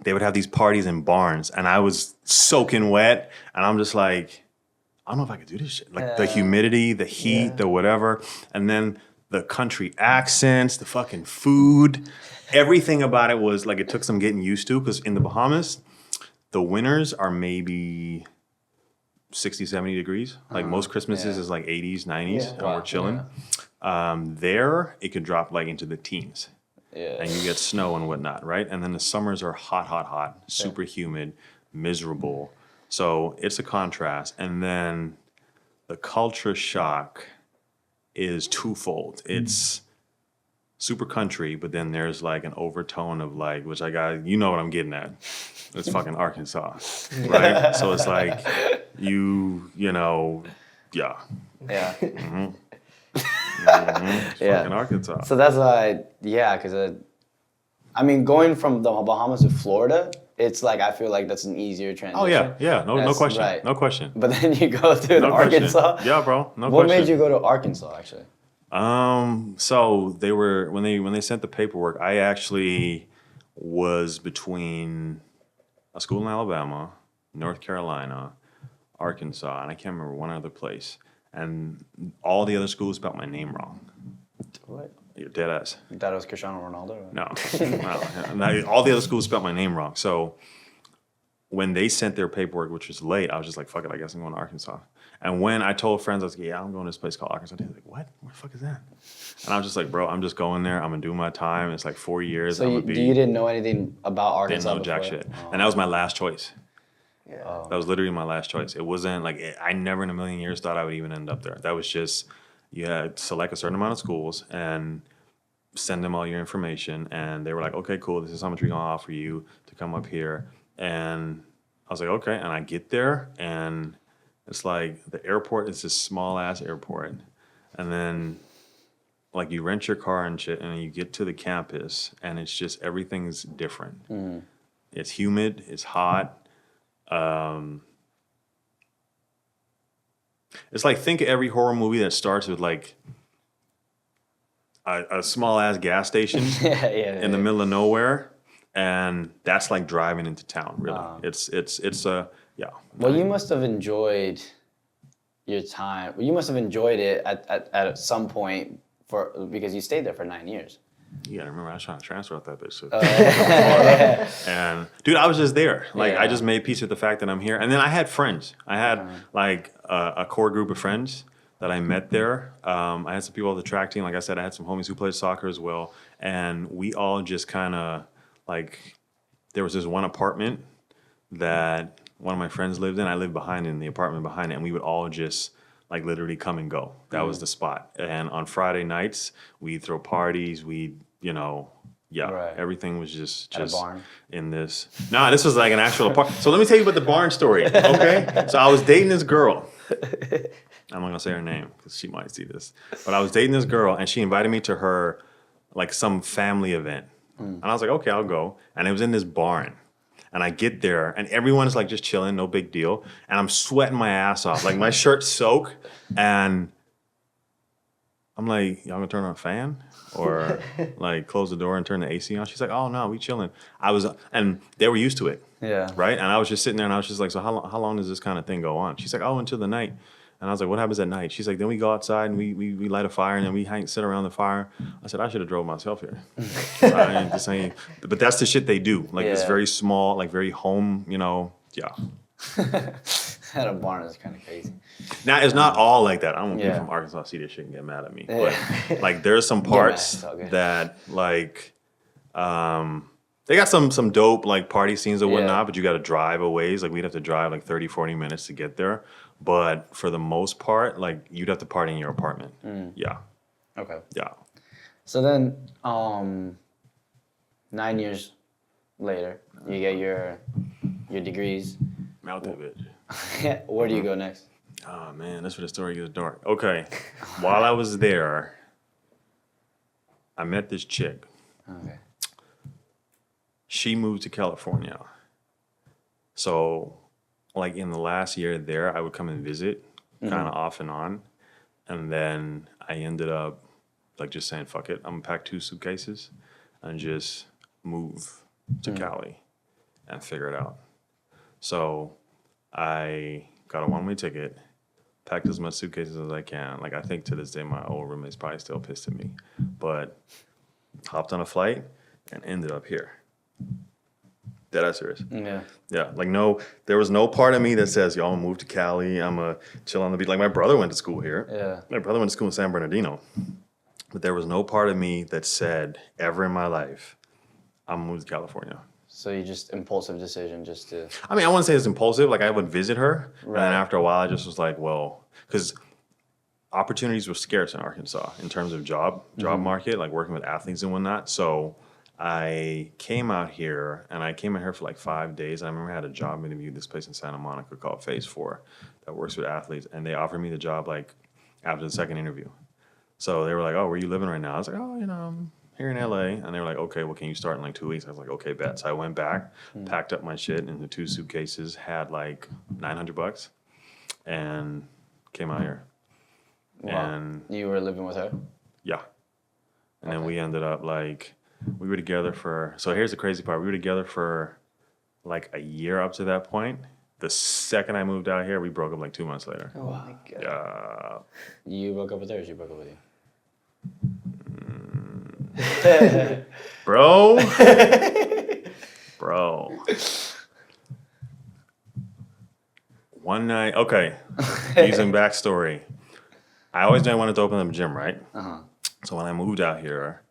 Speaker 1: they would have these parties in barns, and I was soaking wet, and I'm just like, I don't know if I could do this shit. Like the humidity, the heat, the whatever. And then the country accents, the fucking food, everything about it was like, it took some getting used to, because in the Bahamas, the winters are maybe 60, 70 degrees. Like most Christmases is like 80s, 90s, and we're chilling. There, it could drop like into the teens. And you get snow and whatnot, right? And then the summers are hot, super humid, miserable. So it's a contrast. And then the culture shock is twofold. It's super country, but then there's like an overtone of like, which I got, you know what I'm getting at. It's fucking Arkansas, right? So it's like you know, yeah.
Speaker 2: Yeah.
Speaker 1: It's
Speaker 2: Yeah.
Speaker 1: fucking Arkansas.
Speaker 2: So that's why, yeah, because I mean, going from the Bahamas to Florida, it's like I feel like that's an easier transition.
Speaker 1: Oh yeah, no
Speaker 2: That's
Speaker 1: question,
Speaker 2: right.
Speaker 1: no question.
Speaker 2: But then you go to
Speaker 1: No
Speaker 2: Arkansas.
Speaker 1: question. Yeah, bro, no
Speaker 2: What
Speaker 1: question.
Speaker 2: made you go to Arkansas, actually?
Speaker 1: So they were when they sent the paperwork, I actually was between a school in Alabama, North Carolina, Arkansas, and I can't remember one other place. And all the other schools spelled my name wrong.
Speaker 2: What?
Speaker 1: You're dead ass.
Speaker 2: That was Cristiano Ronaldo? Or?
Speaker 1: No. All the other schools spelled my name wrong. So when they sent their paperwork, which was late, I was just like, fuck it, I guess I'm going to Arkansas. And when I told friends, I was like, yeah, I'm going to this place called Arkansas, they were like, what? What the fuck is that? And I was just like, bro, I'm just going there. I'm going to do my time. It's like 4 years.
Speaker 2: So you didn't know anything about Arkansas
Speaker 1: Didn't know jack
Speaker 2: before?
Speaker 1: shit. And that was my last choice.
Speaker 3: Yeah.
Speaker 1: That was literally my last choice. It wasn't like, I never in a million years thought I would even end up there. That was just, you had to select a certain amount of schools and send them all your information. And they were like, okay, cool. This is how much we're going to offer you to come up here. And I was like, okay. And I get there and it's like the airport is this small ass airport. And then like you rent your car and shit and you get to the campus and it's just everything's different.
Speaker 2: Mm.
Speaker 1: It's humid, it's hot. It's like think of every horror movie that starts with like a small ass gas station in the middle of nowhere, and that's like driving into town. Really, it's yeah.
Speaker 2: Well, you must have enjoyed your time. Well, you must have enjoyed it at some point because you stayed there for 9 years.
Speaker 1: Yeah, I remember I was trying to transfer out that bitch. So.
Speaker 2: Yeah.
Speaker 1: And dude, I was just there. Like
Speaker 2: Yeah.
Speaker 1: I just made peace with the fact that I'm here. And then I had friends. I had like a core group of friends that I met there. I had some people on the track team. Like I said, I had some homies who played soccer as well. And we all just kind of like, there was this one apartment that one of my friends lived in. I lived in the apartment behind it. And we would all just like literally come and go. That was the spot. And on Friday nights, we'd throw parties. We'd,
Speaker 2: Right.
Speaker 1: everything was just
Speaker 2: At a barn?
Speaker 1: in this. Nah, this was like an actual apartment. So let me tell you about the barn story, okay? So I was dating this girl. I'm not gonna say her name because she might see this. But I was dating this girl and she invited me to her, like some family event. And I was like, okay, I'll go. And it was in this barn. And I get there, and everyone's like just chilling, no big deal. And I'm sweating my ass off. Like my shirt's soaked. And I'm like, y'all gonna turn on a fan? Or like close the door and turn the AC on? She's like, oh no, we chilling. And they were used to it.
Speaker 2: Yeah.
Speaker 1: Right? And I was just sitting there and I was just like, so how long does this kind of thing go on? She's like, oh, until the night. And I was like, what happens at night? She's like, then we go outside and we light a fire and then we sit around the fire. I said, I should have drove myself here. But that's the shit they do. Like it's
Speaker 2: Yeah.
Speaker 1: very small, like very home, yeah.
Speaker 2: At a barn is kind of crazy.
Speaker 1: Now it's not all like that. I don't want people
Speaker 2: Yeah.
Speaker 1: from Arkansas to see this shit and get mad at me.
Speaker 2: Yeah.
Speaker 1: But like there's some
Speaker 2: mad,
Speaker 1: parts
Speaker 2: it's all good.
Speaker 1: that like they got some dope like party scenes and whatnot,
Speaker 2: Yeah.
Speaker 1: but you got to drive a ways. Like we'd have to drive like 30, 40 minutes to get there. But for the most part, like you'd have to party in your apartment. Yeah.
Speaker 2: Okay.
Speaker 1: Yeah.
Speaker 2: So then, 9 years later, you get your degrees.
Speaker 1: Mouth that bitch.
Speaker 2: Where do you go next?
Speaker 1: Oh man, that's where the story gets dark. Okay. While I was there, I met this chick.
Speaker 2: Okay.
Speaker 1: She moved to California. So like in the last year there, I would come and visit kind of off and on. And then I ended up like just saying, fuck it. I'm gonna pack 2 suitcases and just move to Cali and figure it out. So I got a one-way ticket, packed as much suitcases as I can. Like I think to this day, my old roommate's probably still pissed at me, but hopped on a flight and ended up here. Dead serious.
Speaker 2: Yeah.
Speaker 1: Yeah, like no, there was no part of me that says, yo, I'm gonna move to Cali, I'm gonna chill on the beach. Like my brother went to school here.
Speaker 2: Yeah.
Speaker 1: My brother went to school in San Bernardino. But there was no part of me that said ever in my life, I'm gonna move to California.
Speaker 2: So you just impulsive decision just to.
Speaker 1: I mean, I wouldn't say it's impulsive. Like I would visit her, and
Speaker 2: Right.
Speaker 1: then after a while, I just was like, well, because opportunities were scarce in Arkansas in terms of job market, like working with athletes and whatnot. So I came out here, and I came out here for like 5 days. I remember I had a job interview at this place in Santa Monica called Phase 4 that works with athletes, and they offered me the job like after the second interview. So they were like, oh, where are you living right now? I was like, oh, I'm here in LA. And they were like, okay, well, can you start in like 2 weeks? I was like, okay, bet. So I went back, packed up my shit into 2 suitcases, had like $900, and came out here.
Speaker 2: Wow.
Speaker 1: And
Speaker 2: You were living with her?
Speaker 1: yeah. And then we ended up like, we were together for, so here's the crazy part. We were together for like a year up to that point. The second I moved out here, we broke up like 2 months later.
Speaker 3: Oh my god.
Speaker 1: Yeah.
Speaker 2: You broke up with her or she broke up with you?
Speaker 1: Bro. Bro. One night, okay, using backstory. I always knew I wanted to open up a gym, right?
Speaker 2: Uh-huh.
Speaker 1: So when I moved out here,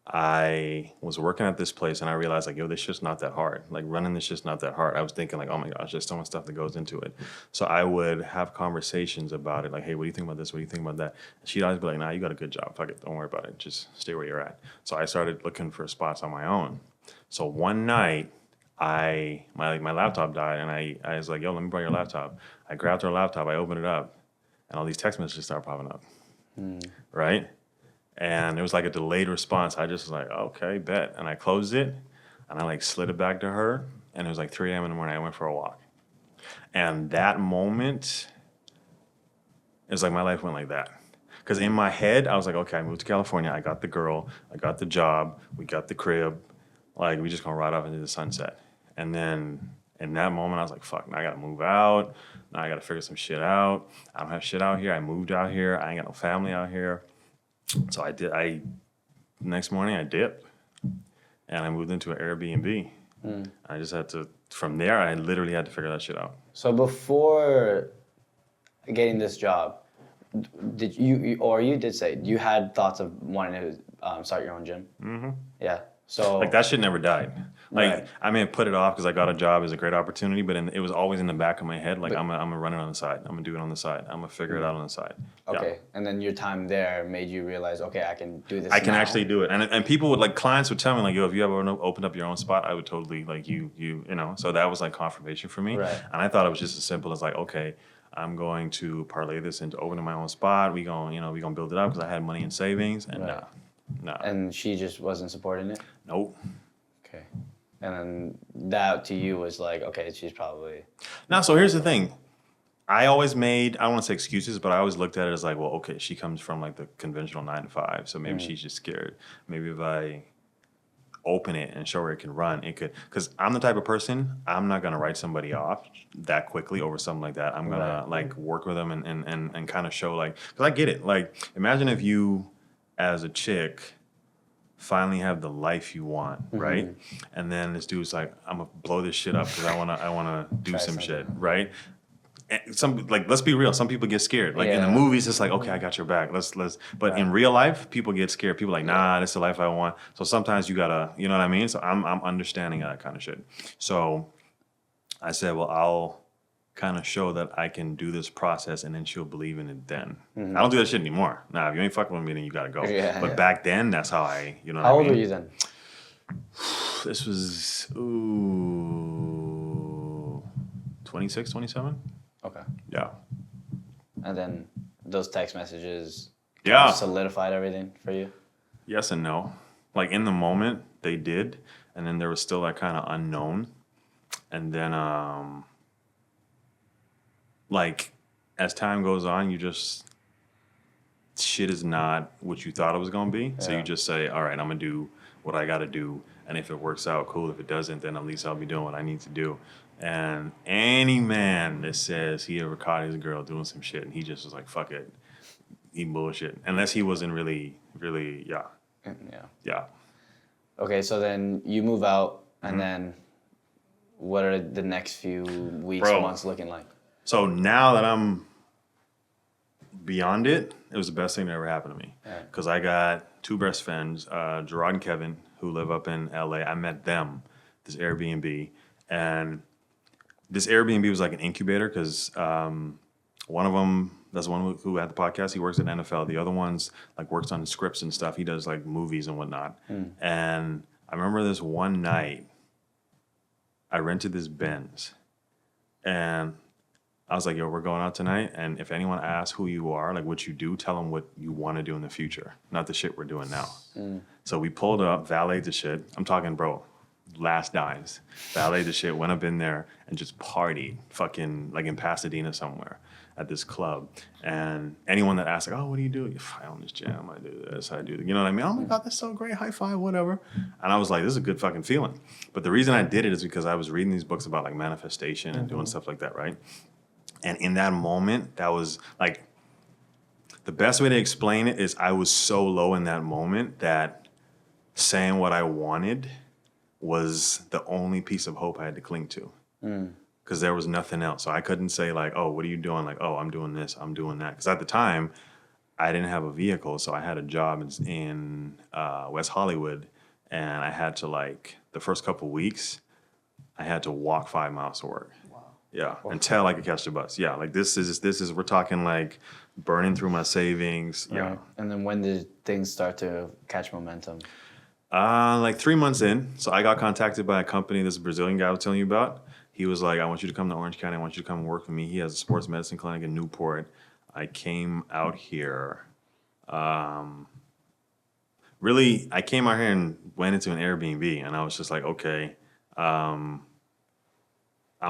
Speaker 1: I was working at this place and I realized like, yo, this shit's not that hard. Like running this shit's not that hard. I was thinking like, oh my gosh, there's so much stuff that goes into it. So I would have conversations about it. Like, hey, what do you think about this? What do you think about that? And she'd always be like, nah, you got a good job. Fuck it. Don't worry about it. Just stay where you're at. So I started looking for spots on my own. So one night my laptop died and I was like, yo, let me borrow your laptop. I grabbed her laptop. I opened it up and all these text messages started popping up. Right? And it was like a delayed response. I just was like, okay, bet. And I closed it and I like slid it back to her. And it was like 3 a.m. in the morning. I went for a walk. And that moment, it was like my life went like that. Because in my head, I was like, okay, I moved to California. I got the girl. I got the job. We got the crib. Like, we just gonna ride off into the sunset. And then in that moment, I was like, fuck, now I gotta move out. Now I gotta figure some shit out. I don't have shit out here. I moved out here. I ain't got no family out here. So next morning I dipped and I moved into an Airbnb. I just had to, from there, I literally had to figure that shit out.
Speaker 2: So before getting this job, did you did say you had thoughts of wanting to start your own gym? Mm-hmm. Yeah. So
Speaker 1: Like that shit never died. Like
Speaker 2: Right.
Speaker 1: I may have put it off because I got a job as a great opportunity, but it was always in the back of my head. Like I'm gonna run it on the side. I'm gonna do it on the side. I'm gonna figure it out on the side. Yeah.
Speaker 2: Okay. And then your time there made you realize, okay, I can do this.
Speaker 1: I can
Speaker 2: now.
Speaker 1: actually do it, and people would like clients would tell me like, yo, if you ever opened up your own spot, I would totally like you know. So that was like confirmation for me,
Speaker 2: Right.
Speaker 1: And I thought it was just as simple as like, okay, I'm going to parlay this into opening my own spot. We gonna build it up because I had money in savings, and
Speaker 2: Right.
Speaker 1: nah,
Speaker 2: And she just wasn't supporting it.
Speaker 1: nope.
Speaker 2: Okay. And then that to you was like, okay, she's probably
Speaker 1: Now, so here's the thing. I always made, I don't want to say excuses, but I always looked at it as like, well, okay, she comes from like the conventional 9 to 5, so maybe she's just scared. Maybe if I open it and show her it can run, it could, because I'm the type of person, I'm not going to write somebody off that quickly over something like that. I'm going to like work with them and kind of show like, because I get it. Like, imagine if you, as a chick, finally have the life you want, right? And then this dude's like, I'm gonna blow this shit up because I wanna do
Speaker 2: Try
Speaker 1: some
Speaker 2: something.
Speaker 1: shit, right? And some like, let's be real, some people get scared. Like in the
Speaker 2: Yeah.
Speaker 1: movies, it's like, okay, I got your back. Let's. But in real life, people get scared. People are like, nah, this is the life I want. So sometimes you gotta, you know what I mean? So I'm understanding that kind of shit. So I said, well, I'll kind of show that I can do this process, and then she'll believe in it. Then I don't do that shit anymore. Nah, if you ain't fucking with me, then you gotta go.
Speaker 2: Yeah,
Speaker 1: But
Speaker 2: yeah.
Speaker 1: back then, that's how I, you know.
Speaker 2: How
Speaker 1: what I
Speaker 2: old
Speaker 1: mean?
Speaker 2: were you then?
Speaker 1: This was 26, 27.
Speaker 2: Okay.
Speaker 1: Yeah.
Speaker 2: And then those text messages
Speaker 1: Yeah.
Speaker 2: solidified everything for you?
Speaker 1: Yes and no. Like in the moment, they did, and then there was still that kind of unknown, and then like as time goes on, you just shit is not what you thought it was gonna be. So
Speaker 2: Yeah.
Speaker 1: you just say, all right, I'm gonna do what I gotta do, and if it works out, cool. If it doesn't, then at least I'll be doing what I need to do. And any man that says he ever caught his girl doing some shit and he just was like, fuck it, he bullshit. Unless he wasn't really, yeah.
Speaker 2: Yeah. Okay, so then you move out, and then what are the next few weeks,
Speaker 1: Bro.
Speaker 2: months looking like?
Speaker 1: So now that I'm beyond it, it was the best thing that ever happened to me.
Speaker 2: Yeah.
Speaker 1: Because I got two best friends, Gerard and Kevin, who live up in LA. I met them this Airbnb, and this Airbnb was like an incubator because one of them, that's the one who had the podcast. He works at NFL. The other one's like works on scripts and stuff. He does like movies and whatnot. And I remember this one night, I rented this Benz, and I was like, "Yo, we're going out tonight. And if anyone asks who you are, like what you do, tell them what you want to do in the future, not the shit we're doing now." So we pulled up, valeted the shit. I'm talking, bro, last dimes. Valeted the shit, went up in there and just partied, fucking like in Pasadena somewhere at this club. And anyone that asks, like, "Oh, what do you do?" "I own this gym. I do this. I do," you know what I mean? "Oh my God, that's so great. High five, whatever." And I was like, this is a good fucking feeling. But the reason I did it is because I was reading these books about like manifestation and doing stuff like that, right? And in that moment, that was like, the best way to explain it is I was so low in that moment that saying what I wanted was the only piece of hope I had to cling to. Because there was nothing else. So I couldn't say like, "Oh, what are you doing?" Like, "Oh, I'm doing this, I'm doing that." Because at the time, I didn't have a vehicle. So I had a job in West Hollywood. And I had to like, the first couple weeks, I had to walk 5 miles to work. Yeah, until I could catch the bus. Yeah, like this is we're talking like burning through my savings. Yeah.
Speaker 2: Right. And then when did things start to catch momentum?
Speaker 1: Like 3 months in. So I got contacted by a company, this Brazilian guy I was telling you about. He was like, "I want you to come to Orange County. I want you to come and work for me." He has a sports medicine clinic in Newport. I came out here. Really, I came out here and went into an Airbnb, and I was just like, okay, I'm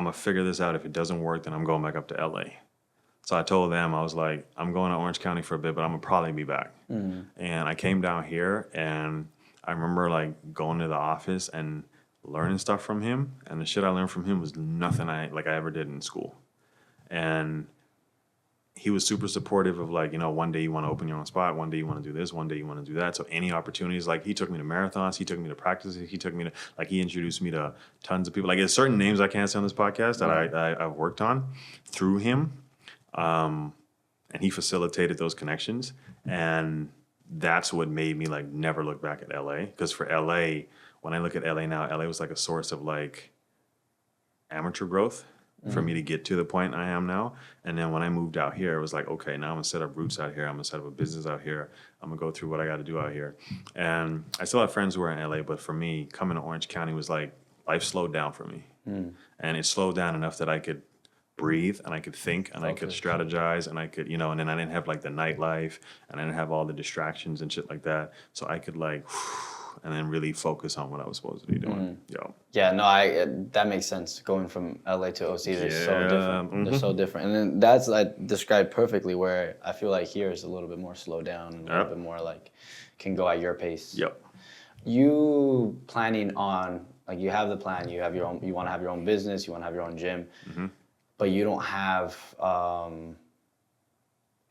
Speaker 1: gonna figure this out. If it doesn't work, then I'm going back up to LA. So I told them, I was like, I'm going to Orange County for a bit, but I'm gonna probably be back. And I came down here, and I remember like going to the office and learning stuff from him. And the shit I learned from him was nothing I ever did in school. And he was super supportive of like, one day you want to open your own spot, one day you want to do this, one day you want to do that. So any opportunities, like he took me to marathons, he took me to practices, he took me to, like he introduced me to tons of people. Like there's certain names I can't say on this podcast that I've worked on through him. And he facilitated those connections. And that's what made me like never look back at LA. Because for LA, when I look at LA now, LA was like a source of like amateur growth for me to get to the point I am now. And then when I moved out here, it was like, okay, now I'm gonna set up roots out here. I'm gonna set up a business out here. I'm gonna go through what I got to do out here. And I still have friends who are in LA, but for me, coming to Orange County was like, life slowed down for me. And it slowed down enough that I could breathe and I could think and I could strategize and I could, and then I didn't have like the nightlife and I didn't have all the distractions and shit like that. So I could like, and then really focus on what I was supposed to be doing.
Speaker 2: Yeah, no, that makes sense. Going from LA to OC, they're so different. They're so different. And then that's described perfectly where I feel like here is a little bit more slowed down and a little bit more like can go at your pace. You planning on, like you have the plan, you have your own, you want to have your own business, you want to have your own gym, but you don't have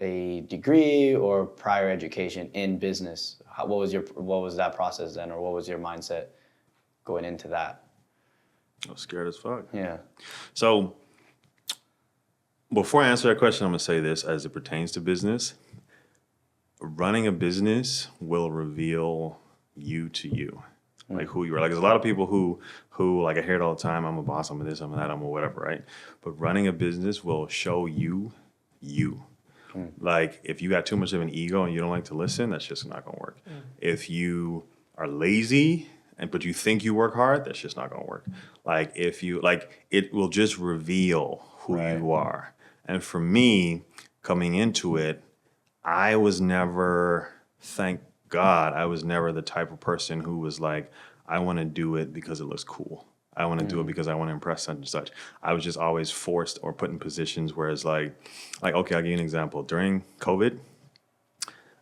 Speaker 2: a degree or prior education in business. What was that process then, or what was your mindset going into that?
Speaker 1: I was scared as fuck.
Speaker 2: Yeah.
Speaker 1: So before I answer that question, I'm gonna say this as it pertains to business. Running a business will reveal you to you, like who you are. Like there's a lot of people who like I hear it all the time. I'm a boss. I'm a this. I'm a that. I'm a whatever. Right. But running a business will show you. Like if you got too much of an ego and you don't like to listen, that's just not gonna work. If you are lazy but you think you work hard, that's just not gonna work. Like if you it will just reveal who you are. And for me, coming into it, I was never, thank God, I was never the type of person who was like, I want to do it because it looks cool. I want to do it because I want to impress such and such. I was just always forced or put in positions where it's like, okay, I'll give you an example. During COVID,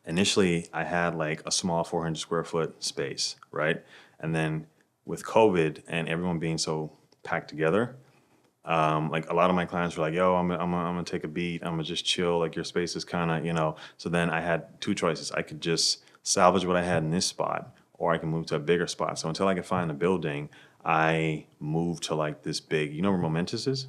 Speaker 1: initially I had like a small 400 square foot space, right? And then with COVID and everyone being so packed together, like a lot of my clients were like, yo, I'm gonna take a beat. I'm gonna just chill. Like your space is kind of, So then I had two choices. I could just salvage what I had in this spot, or I can move to a bigger spot. So until I could find a building, I moved to like this big, you know where Momentous is?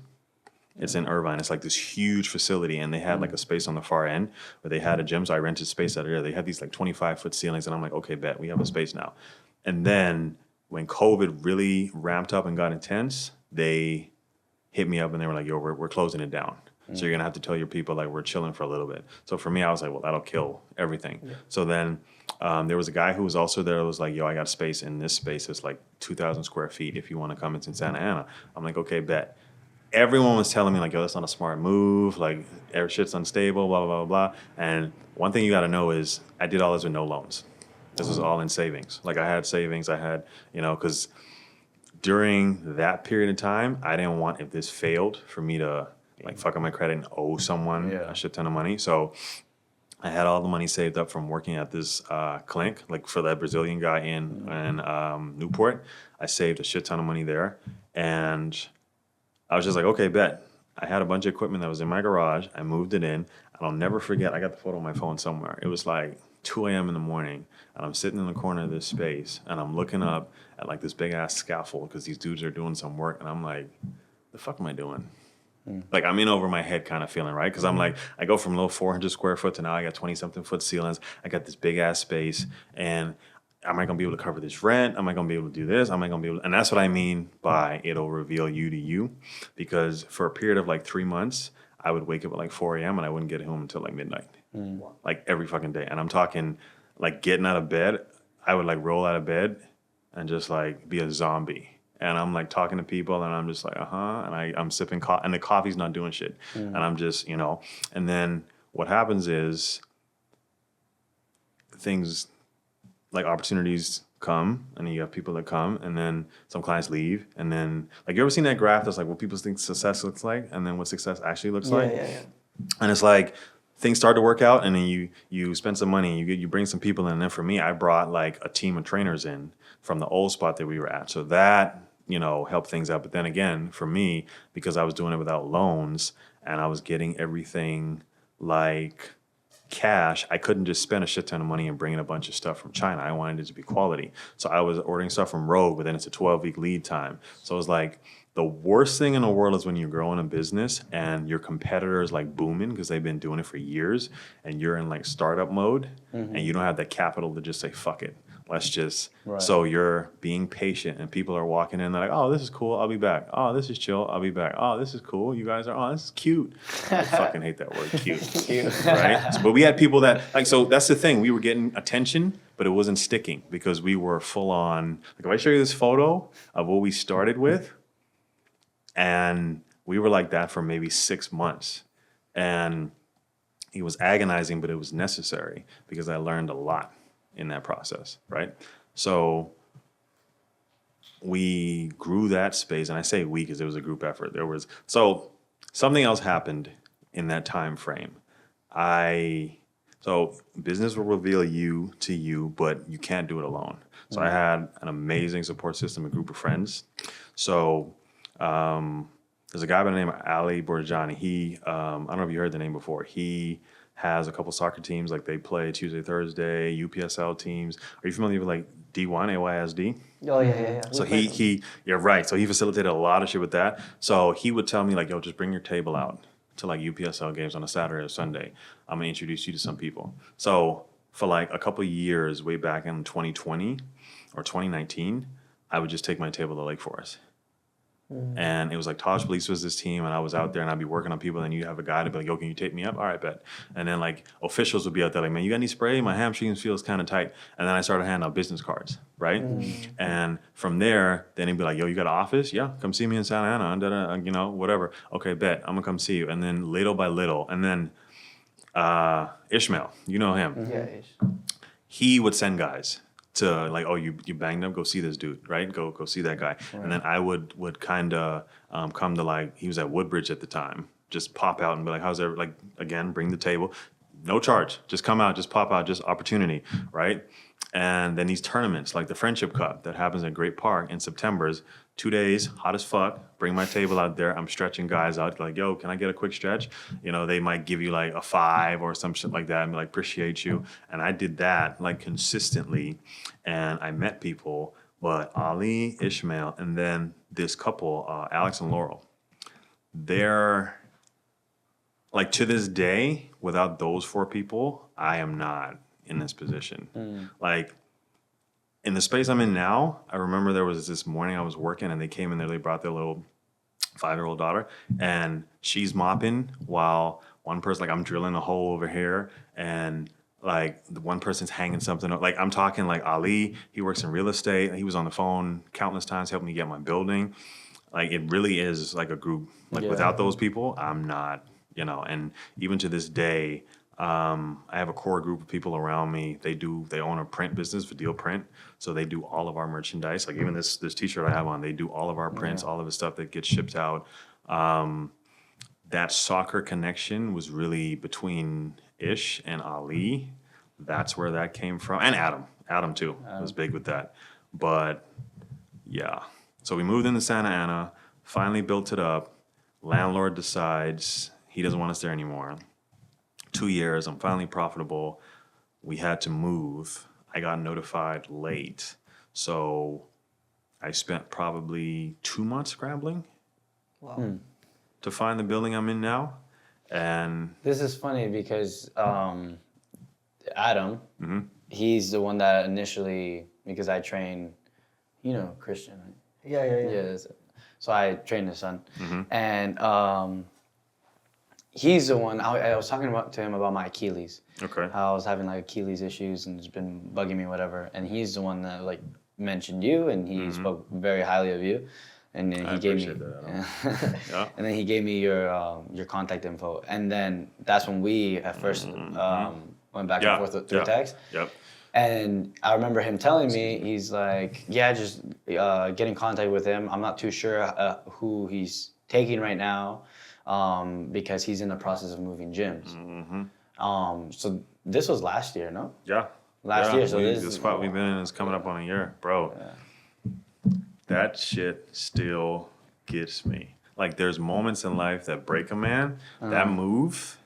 Speaker 1: It's in Irvine. It's like this huge facility, and they had like a space on the far end where they had a gym. So I rented space out of there. They had these like 25-foot ceilings, and I'm like, okay, bet we have a space now. And then when COVID really ramped up and got intense, they hit me up and they were like, yo, we're closing it down. So you're going to have to tell your people, like, we're chilling for a little bit. So for me, I was like, well, that'll kill everything. Yeah. So then there was a guy who was also there that was like, yo, I got space in this space. It's like 2,000 square feet if you want to come. It's in Santa Ana. I'm like, okay, bet. Everyone was telling me, like, yo, that's not a smart move. Like, every shit's unstable, blah, blah, blah, blah. And one thing you got to know is I did all this with no loans. This was all in savings. Like, I had savings. I had, because during that period of time, I didn't want, if this failed, for me to like fuck up my credit and owe someone a shit ton of money. So I had all the money saved up from working at this clinic, like for that Brazilian guy in Newport. I saved a shit ton of money there. And I was just like, okay, bet. I had a bunch of equipment that was in my garage. I moved it in. And I'll never forget, I got the photo on my phone somewhere. It was like 2 a.m. in the morning. And I'm sitting in the corner of this space. And I'm looking up at like this big ass scaffold because these dudes are doing some work. And I'm like, the fuck am I doing? Like, I'm in over my head kind of feeling, right? Because I'm like, I go from a little 400 square foot to now I got 20-something foot ceilings. I got this big ass space. And am I going to be able to cover this rent? Am I going to be able to do this? Am I going to be able to? And that's what I mean by it'll reveal you to you. Because for a period of like 3 months, I would wake up at like 4 a.m. and I wouldn't get home until like midnight. Like every fucking day. And I'm talking like getting out of bed. I would like roll out of bed and just like be a zombie. And I'm like talking to people and I'm just like, and I'm sipping coffee and the coffee's not doing shit. And I'm just, and then what happens is things like opportunities come and you have people that come and then some clients leave. And then like, you ever seen that graph that's like what people think success looks like and then what success actually looks like? Yeah. And it's like things start to work out and then you spend some money, you bring some people in. And then for me, I brought like a team of trainers in from the old spot that we were at. So that, helped things out. But then again, for me, because I was doing it without loans and I was getting everything like cash, I couldn't just spend a shit ton of money and bring in a bunch of stuff from China. I wanted it to be quality. So I was ordering stuff from Rogue, but then it's a 12-week lead time. So it was like, the worst thing in the world is when you're growing a business and your competitor is like booming because they've been doing it for years and you're in like startup mode and you don't have the capital to just say, fuck it. Let's just, so you're being patient and people are walking in, they're like, oh, this is cool, I'll be back. Oh, this is chill, I'll be back. Oh, this is cool, you guys are, oh, this is cute. I fucking hate that word, cute. Right? But we had people that, like, so that's the thing, we were getting attention, but it wasn't sticking because we were full on, like if I show you this photo of what we started with, and we were like that for maybe 6 months. And it was agonizing, but it was necessary because I learned a lot in that process, right? So we grew that space, and I say we because it was a group effort. So something else happened in that time frame. So business will reveal you to you, but you can't do it alone. So I had an amazing support system, a group of friends. So there's a guy by the name of Ali Borjani. He, I don't know if you heard the name before. He has a couple soccer teams, like they play Tuesday, Thursday, UPSL teams. Are you familiar with like D1, AYSD?
Speaker 3: Oh, yeah.
Speaker 1: So you're right. So he facilitated a lot of shit with that. So he would tell me like, yo, just bring your table out to like UPSL games on a Saturday or Sunday. I'm gonna introduce you to some people. So for like a couple of years, way back in 2020 or 2019, I would just take my table to Lake Forest. And it was like Taj Police was this team, and I was out there, and I'd be working on people, and you'd have a guy to be like, yo, can you take me up? All right, bet. And then like officials would be out there like, man, you got any spray? My hamstring feels kind of tight. And then I started handing out business cards, right? And from there, then he'd be like, yo, you got an office? Yeah, come see me in Santa Ana, whatever. Okay, bet, I'm gonna come see you. And then little by little, and then Ishmael, you know him.
Speaker 3: Yeah,
Speaker 1: He would send guys to like, oh, you banged up, go see this dude, right? Go see that guy. Right. And then I would kind of come to like, he was at Woodbridge at the time, just pop out and be like, how's that? Like, again, bring the table. No charge. Just come out, just pop out, just opportunity, right? And then these tournaments, like the Friendship Cup that happens at Great Park in September, 2 days, hot as fuck, bring my table out there. I'm stretching guys out like, yo, can I get a quick stretch? They might give you like a 5 or some shit like that and be like, appreciate you. And I did that like consistently. And I met people, but Ali, Ishmael, and then this couple, Alex and Laurel, they're like to this day, without those 4 people, I am not in this position. Like, in the space I'm in now, I remember there was this morning I was working and they came in there, they brought their little 5-year-old daughter, and she's mopping while one person, like I'm drilling a hole over here, and like the one person's hanging something up. Like I'm talking like Ali, he works in real estate. He was on the phone countless times helping me get my building. Like it really is like a group. Like without those people, I'm not, and even to this day, I have a core group of people around me. They own a print business, Deal Print. So they do all of our merchandise. Like even this t-shirt I have on, they do all of our prints, all of the stuff that gets shipped out. That soccer connection was really between Ish and Ali. That's where that came from. And Adam too was big with that. But yeah. So we moved into Santa Ana, finally built it up. Landlord decides he doesn't want us there anymore. 2 years, I'm finally profitable. We had to move. I got notified late. So I spent probably 2 months scrambling to find the building I'm in now. And
Speaker 2: this is funny because Adam, he's the one that initially, because I train, Christian, right?
Speaker 3: Yeah.
Speaker 2: So I trained his son. And he's the one, I was talking to him about my Achilles.
Speaker 1: okay.
Speaker 2: How I was having like Achilles issues and it's been bugging me, whatever. And he's the one that like mentioned you and he spoke very highly of you. And then he gave me,
Speaker 1: Yeah.
Speaker 2: and then he gave me your contact info. And then that's when we at first went back and forth through text.
Speaker 1: Yep.
Speaker 2: And I remember him telling me, he's like, just get in contact with him. I'm not too sure who he's taking right now because he's in the process of moving gyms. So this was last year, no?
Speaker 1: Yeah.
Speaker 2: Last year. So
Speaker 1: the spot we've been in is coming up on a year. Bro, that shit still gets me. Like there's moments in life that break a man. That move.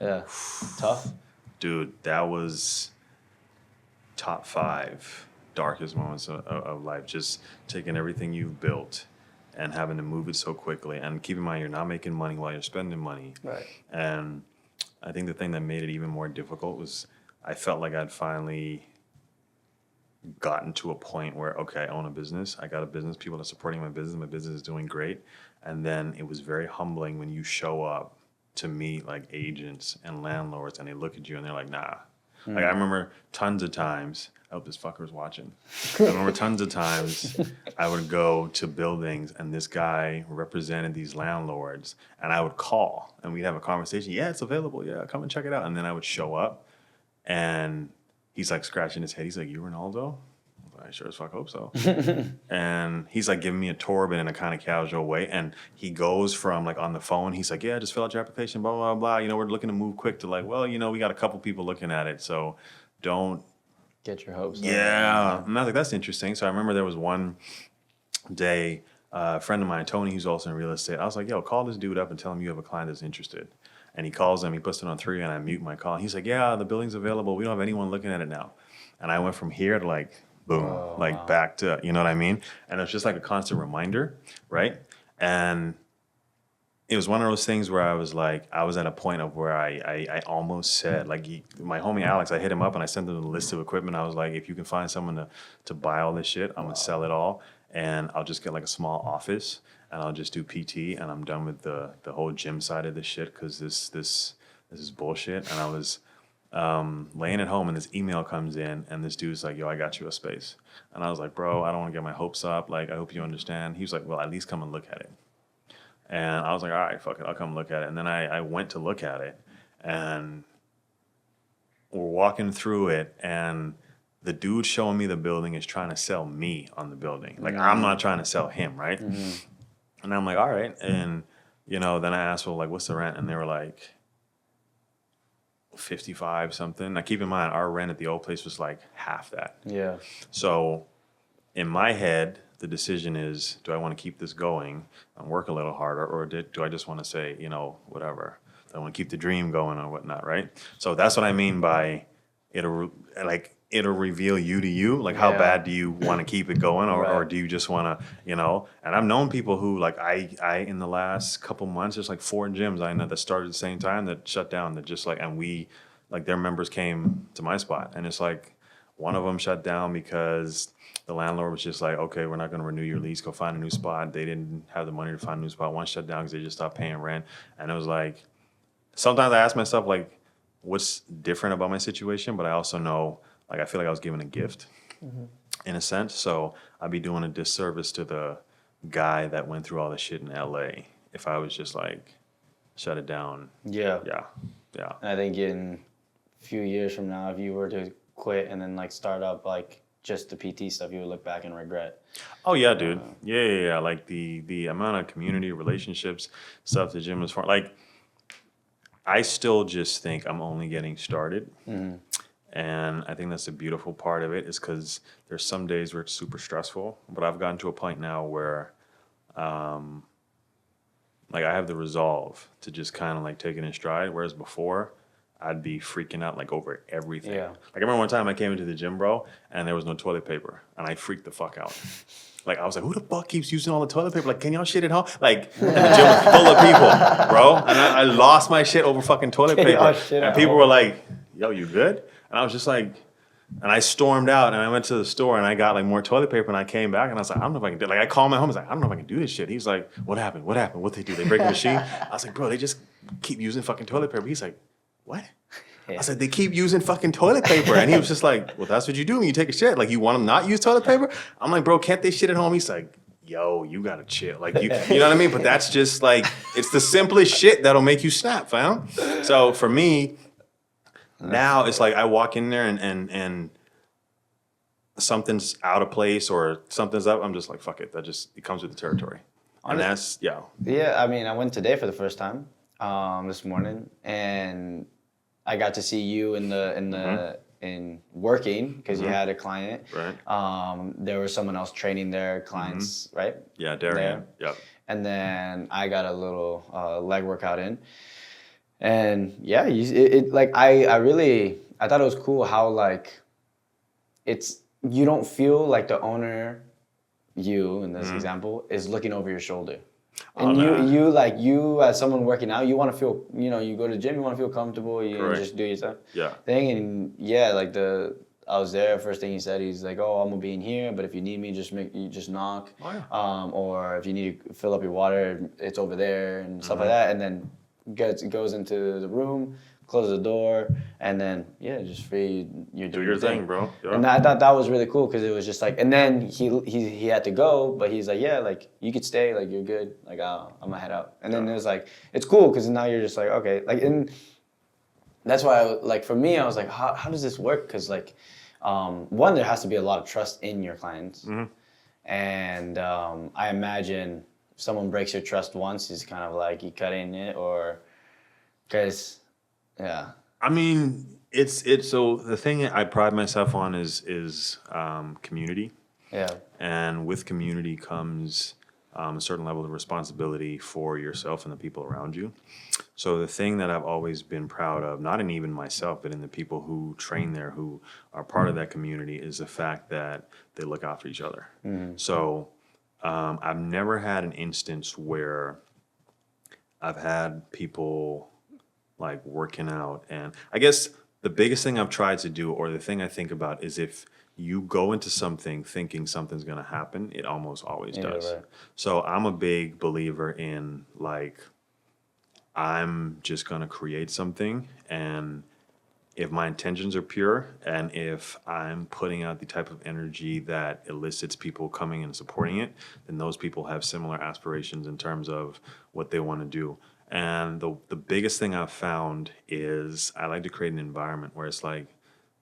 Speaker 2: Yeah. Tough.
Speaker 1: Dude, that was top 5 darkest moments of life. Just taking everything you've built and having to move it so quickly. And keep in mind, you're not making money while you're spending money.
Speaker 2: Right.
Speaker 1: And I think the thing that made it even more difficult was I felt like I'd finally gotten to a point where, okay, I own a business. I got a business. People are supporting my business. My business is doing great. And then it was very humbling when you show up to meet like agents and landlords and they look at you and they're like, nah. Like I remember tons of times, I hope this fucker's watching. I remember tons of times I would go to buildings and this guy represented these landlords and I would call and we'd have a conversation. Yeah, it's available. Yeah, come and check it out. And then I would show up and he's like scratching his head. He's like, you Renaldo? I sure as fuck hope so. And he's like giving me a tour, but in a kind of casual way. And he goes from like on the phone, he's like, yeah, just fill out your application, blah, blah, blah. We're looking to move quick to like, well, we got a couple people looking at it. So don't
Speaker 2: Get your hopes up.
Speaker 1: Yeah. And I was like, that's interesting. So I remember there was one day, a friend of mine, Tony, who's also in real estate, I was like, yo, call this dude up and tell him you have a client that's interested. And he calls him, he puts it on 3 and I mute my call. He's like, yeah, the building's available. We don't have anyone looking at it now. And I went from here to like, boom, back to, you know what I mean? And it's just like a constant reminder, right? And it was one of those things where I was like, I was at a point of where I almost said, like my homie Alex, I hit him up and I sent him a list of equipment. I was like, if you can find someone to buy all this shit, I'm gonna sell it all. And I'll just get like a small office and I'll just do PT and I'm done with the whole gym side of this shit because this is bullshit. And I was laying at home and this email comes in and this dude's like, yo, I got you a space. And I was like, bro, I don't want to get my hopes up. Like, I hope you understand. He was like, well, at least come and look at it. And I was like, all right, fuck it, I'll come look at it. And then I went to look at it and we're walking through it and the dude showing me the building is trying to sell me on the building. Like, I'm not trying to sell him, right? And I'm like, all right. And, then I asked, well, like, what's the rent? And they were like, 55 something. Now keep in mind our rent at the old place was like half that.
Speaker 2: Yeah.
Speaker 1: So in my head, the decision is, do I want to keep this going and work a little harder, or do I just want to say, whatever? Do I want to keep the dream going or whatnot, right? So that's what I mean by it'll reveal you to you. Like, how bad do you want to keep it going, or do you just want to, And I've known people who, like, I in the last couple months, there's like 4 gyms I know that started at the same time that shut down. That just like, and we, like, their members came to my spot, and it's like, One of them shut down because the landlord was just like, okay, we're not going to renew your lease. Go find a new spot. They didn't have the money to find a new spot. One shut down because they just stopped paying rent. And it was like, sometimes I ask myself, like, what's different about my situation? But I also know, like, I feel like I was given a gift in a sense. So I'd be doing a disservice to the guy that went through all the shit in LA if I was just like, shut it down.
Speaker 2: Yeah.
Speaker 1: Yeah.
Speaker 2: And I think in a few years from now, if you were to quit and then like start up like just the PT stuff, you would look back and regret.
Speaker 1: Oh yeah, dude. Yeah. Like the amount of community relationships stuff the gym is for. Like, I still just think I'm only getting started. And I think that's the beautiful part of it is because there's some days where it's super stressful, but I've gotten to a point now where, like, I have the resolve to just kind of like take it in stride. Whereas before, I'd be freaking out like over everything.
Speaker 2: Yeah.
Speaker 1: Like, I remember one time I came into the gym, bro, and there was no toilet paper, and I freaked the fuck out. Like, I was like, who the fuck keeps using all the toilet paper? Like, can y'all shit at home? Like, and the gym was full of people, bro. And I lost my shit over fucking toilet paper. And people were like, yo, you good? And I was just like, and I stormed out and I went to the store and I got like more toilet paper and I came back and I was like, I don't know if I can do it. Like, I called my home. I was like, I don't know if I can do this shit. He's like, what happened? What'd they do? They break the machine? I was like, bro, they just keep using fucking toilet paper. He's like, what? I said, they keep using fucking toilet paper. And he was just like, well, that's what you do when you take a shit. Like, you want to not use toilet paper? I'm like, bro, can't they shit at home? He's like, yo, you got to chill. Like, you know what I mean? But that's just like, it's the simplest shit that'll make you snap, fam. So for me, now it's like I walk in there and something's out of place or something's up. I'm just like, fuck it. It comes with the territory. And that's,
Speaker 2: Yeah, I mean, I went today for the first time this morning, and I got to see you in working because you had a client.
Speaker 1: Right.
Speaker 2: There was someone else training their clients, right?
Speaker 1: Yeah, Darian. Yep.
Speaker 2: And then I got a little leg workout in, and yeah, like I thought it was cool how like you don't feel like the owner, you in this example, is looking over your shoulder. And you as someone working out, you want to feel, you go to the gym, you want to feel comfortable, you just do your stuff.
Speaker 1: Yeah.
Speaker 2: And like I was there, first thing he said, he's like, oh, I'm gonna be in here, but if you need me, just knock.
Speaker 1: Oh, yeah.
Speaker 2: Or if you need to fill up your water, it's over there and stuff like that. And then goes into the room, closes the door, and then just free. You do
Speaker 1: your thing, bro. Yeah.
Speaker 2: And I thought that was really cool because it was just like, and then he had to go, but he's like, yeah, like you could stay, like you're good, like I'm gonna head out. And then it was like, it's cool because now you're just like, okay, like, and that's why for me, I was like, how does this work? Because like, one, there has to be a lot of trust in your clients, and I imagine if someone breaks your trust once, it's kind of like you cutting it, or because. Yeah. I
Speaker 1: mean, it's so the thing I pride myself on is community.
Speaker 2: Yeah.
Speaker 1: And with community comes a certain level of responsibility for yourself and the people around you. So the thing that I've always been proud of, not in even myself, but in the people who train there, who are part of that community, is the fact that they look after each other. So I've never had an instance where I've had people like working out. And I guess the biggest thing I've tried to do, or the thing I think about, is if you go into something thinking something's going to happen, it almost always does. Right. So I'm a big believer in like, I'm just going to create something. And if my intentions are pure, and if I'm putting out the type of energy that elicits people coming and supporting it, then those people have similar aspirations in terms of what they want to do. And the biggest thing I've found is I like to create an environment where it's like,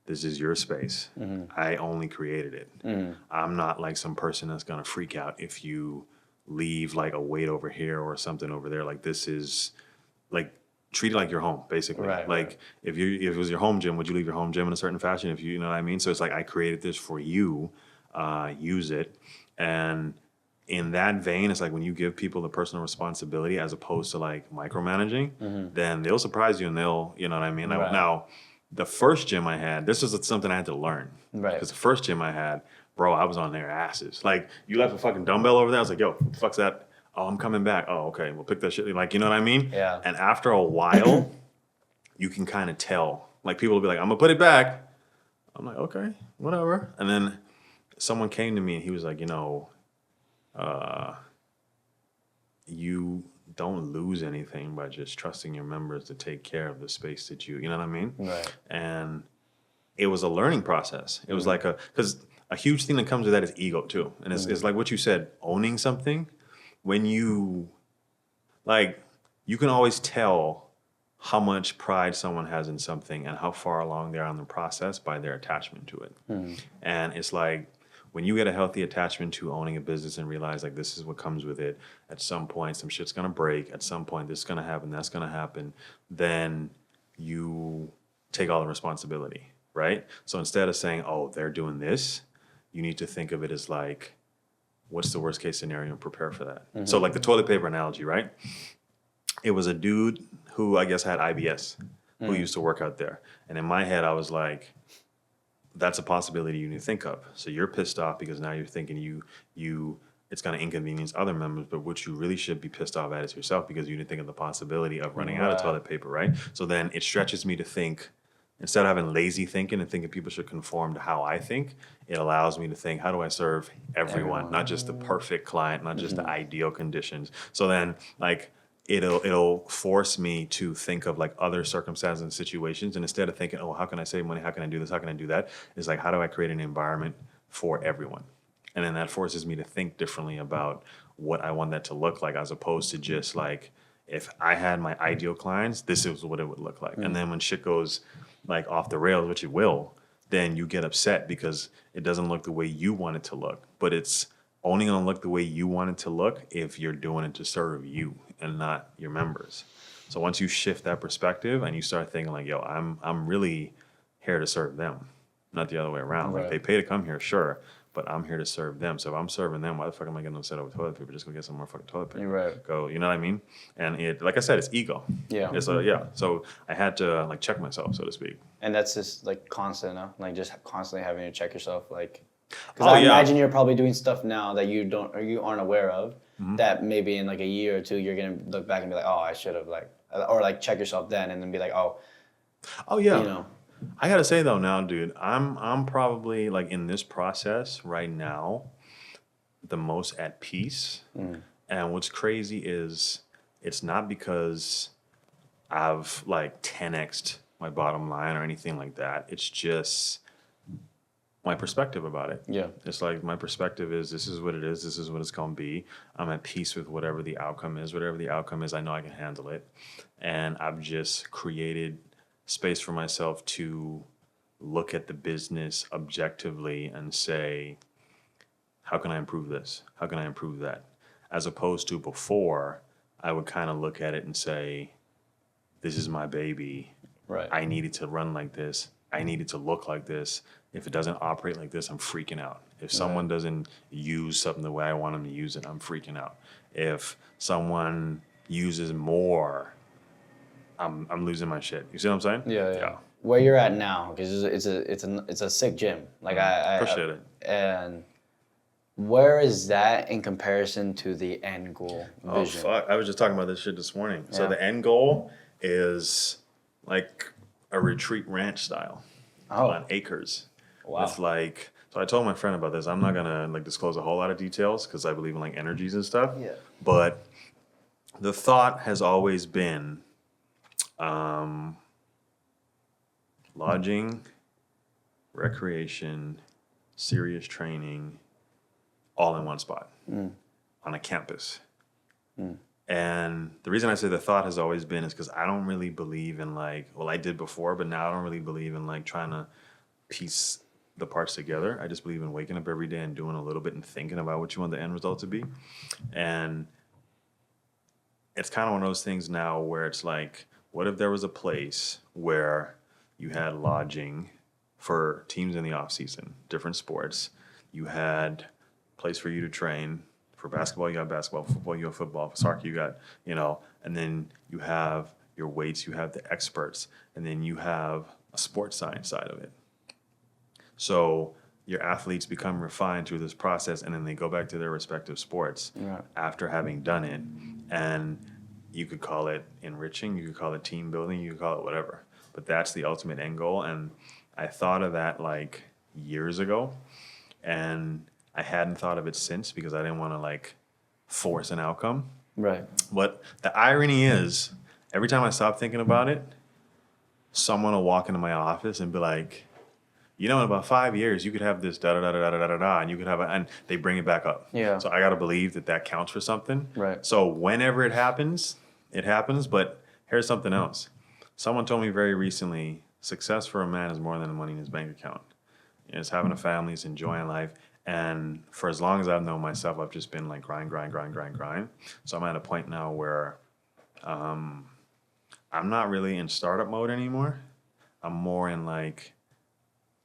Speaker 1: this is your space. I only created it. I'm not like some person that's going to freak out if you leave like a weight over here or something over there. Like, this is like, treat it like your home, basically. Like, if it was your home gym, would you leave your home gym in a certain fashion? If you know what I mean? So it's like, I created this for you, use it. And in that vein, it's like when you give people the personal responsibility as opposed to like micromanaging, then they'll surprise you and they'll, you know what I mean? Now, the first gym I had, this was something I had to learn. Because the first gym I had, bro, I was on their asses. Like, you left a fucking dumbbell over there. I was like, yo, what the fuck's that? Oh, I'm coming back. Oh, okay, we'll pick that shit. Like, you know what I mean?
Speaker 2: Yeah.
Speaker 1: And after a while, you can kind of tell. Like, people will be like, I'm going to put it back. I'm like, okay, whatever. And then someone came to me and he was like, you don't lose anything by just trusting your members to take care of the space that you know what I mean?
Speaker 2: Right.
Speaker 1: And it was a learning process. It was like because a huge thing that comes with that is ego too. And it's like what you said, owning something. When you, like, you can always tell how much pride someone has in something and how far along they are in the process by their attachment to it. And it's like, when you get a healthy attachment to owning a business and realize like this is what comes with it, at some point some shit's gonna break, at some point this is gonna happen, that's gonna happen, then you take all the responsibility, right? So instead of saying, oh, they're doing this, you need to think of it as like, what's the worst case scenario and prepare for that. So like the toilet paper analogy, right? It was a dude who I guess had IBS who used to work out there. And in my head, I was like, that's a possibility you need to think of. So you're pissed off because now you're thinking it's going to inconvenience other members, but what you really should be pissed off at is yourself because you didn't think of the possibility of running out of toilet paper, right? So then it stretches me to think, instead of having lazy thinking and thinking people should conform to how I think, it allows me to think, how do I serve everyone. Not just the perfect client, not just the ideal conditions. So then, like, it'll force me to think of like other circumstances and situations, and instead of thinking, oh, how can I save money? How can I do this? How can I do that? It's like, how do I create an environment for everyone? And then that forces me to think differently about what I want that to look like, as opposed to just like, if I had my ideal clients, this is what it would look like. And then when shit goes like off the rails, which it will, then you get upset because it doesn't look the way you want it to look. But it's only gonna look the way you want it to look if you're doing it to serve you and not your members. So once you shift that perspective and you start thinking like, yo, I'm really here to serve them, not the other way around. Like, they pay to come here, sure, but I'm here to serve them. So if I'm serving them, why the fuck am I getting upset over toilet paper? Just go get some more fucking toilet paper.
Speaker 2: Right.
Speaker 1: Go, you know what I mean? And it, like I said, it's ego.
Speaker 2: Yeah.
Speaker 1: It's So I had to like check myself, so to speak.
Speaker 2: And that's just like constant, no? Like just constantly having to check yourself, like. Because
Speaker 1: Oh,
Speaker 2: I
Speaker 1: yeah.
Speaker 2: imagine you're probably doing stuff now that you don't or you aren't aware of. That maybe in like a year or two you're gonna look back and be like, oh, I should have like, or like check yourself then and then be like, oh,
Speaker 1: Oh yeah.
Speaker 2: you know.
Speaker 1: I gotta say though, now, dude, I'm probably like in this process right now, the most at peace. And what's crazy is it's not because I've like 10x'd my bottom line or anything like that. It's just my perspective about it.
Speaker 2: Yeah.
Speaker 1: It's like my perspective is this is what it is. This is what it's going to be. I'm at peace with whatever the outcome is. Whatever the outcome is, I know I can handle it. And I've just created space for myself to look at the business objectively and say, how can I improve this? How can I improve that? As opposed to before, I would kind of look at it and say, this is my baby.
Speaker 2: Right.
Speaker 1: I need it to run like this. I need it to look like this. If it doesn't operate like this, I'm freaking out. If someone doesn't use something the way I want them to use it, I'm freaking out. If someone uses more, I'm losing my shit. You see what I'm saying?
Speaker 2: Yeah. Where you're at now, because it's a sick gym. Like I
Speaker 1: Appreciate it.
Speaker 2: And where is that in comparison to the end goal
Speaker 1: Oh,
Speaker 2: vision?
Speaker 1: fuck. I was just talking about this shit this morning. So
Speaker 2: Yeah.
Speaker 1: the end goal is like a retreat ranch style on acres.
Speaker 2: Wow.
Speaker 1: With like, so I told my friend about this. I'm not gonna like disclose a whole lot of details because I believe in like energies and stuff.
Speaker 3: Yeah.
Speaker 1: But the thought has always been lodging, recreation, serious training, all in one spot on a campus. And the reason I say the thought has always been is because I don't really believe in like, well, I did before, but now I don't really believe in like trying to piece the parts together. I just believe in waking up every day and doing a little bit and thinking about what you want the end result to be. And it's kind of one of those things now where it's like, what if there was a place where you had lodging for teams in the off season, different sports. You had a place for you to train. For basketball, you got basketball. For football, you have football. For soccer, you got, and then you have your weights, you have the experts, and then you have a sports science side of it. So your athletes become refined through this process, and then they go back to their respective sports after having done it. And you could call it enriching, you could call it team building, you could call it whatever. But that's the ultimate end goal. And I thought of that like years ago, and I hadn't thought of it since because I didn't want to like force an outcome.
Speaker 2: Right.
Speaker 1: But the irony is, every time I stop thinking about it, someone will walk into my office and be like, you know, in about 5 years, you could have this da da da da da da da da, and you could have, and they bring it back up.
Speaker 2: Yeah.
Speaker 1: So I got to believe that that counts for something.
Speaker 2: Right.
Speaker 1: So whenever it happens, it happens. But here's something else. Someone told me very recently, success for a man is more than the money in his bank account. It's having a family, it's enjoying life. And for as long as I've known myself, I've just been like grind. So I'm at a point now where I'm not really in startup mode anymore. I'm more in like,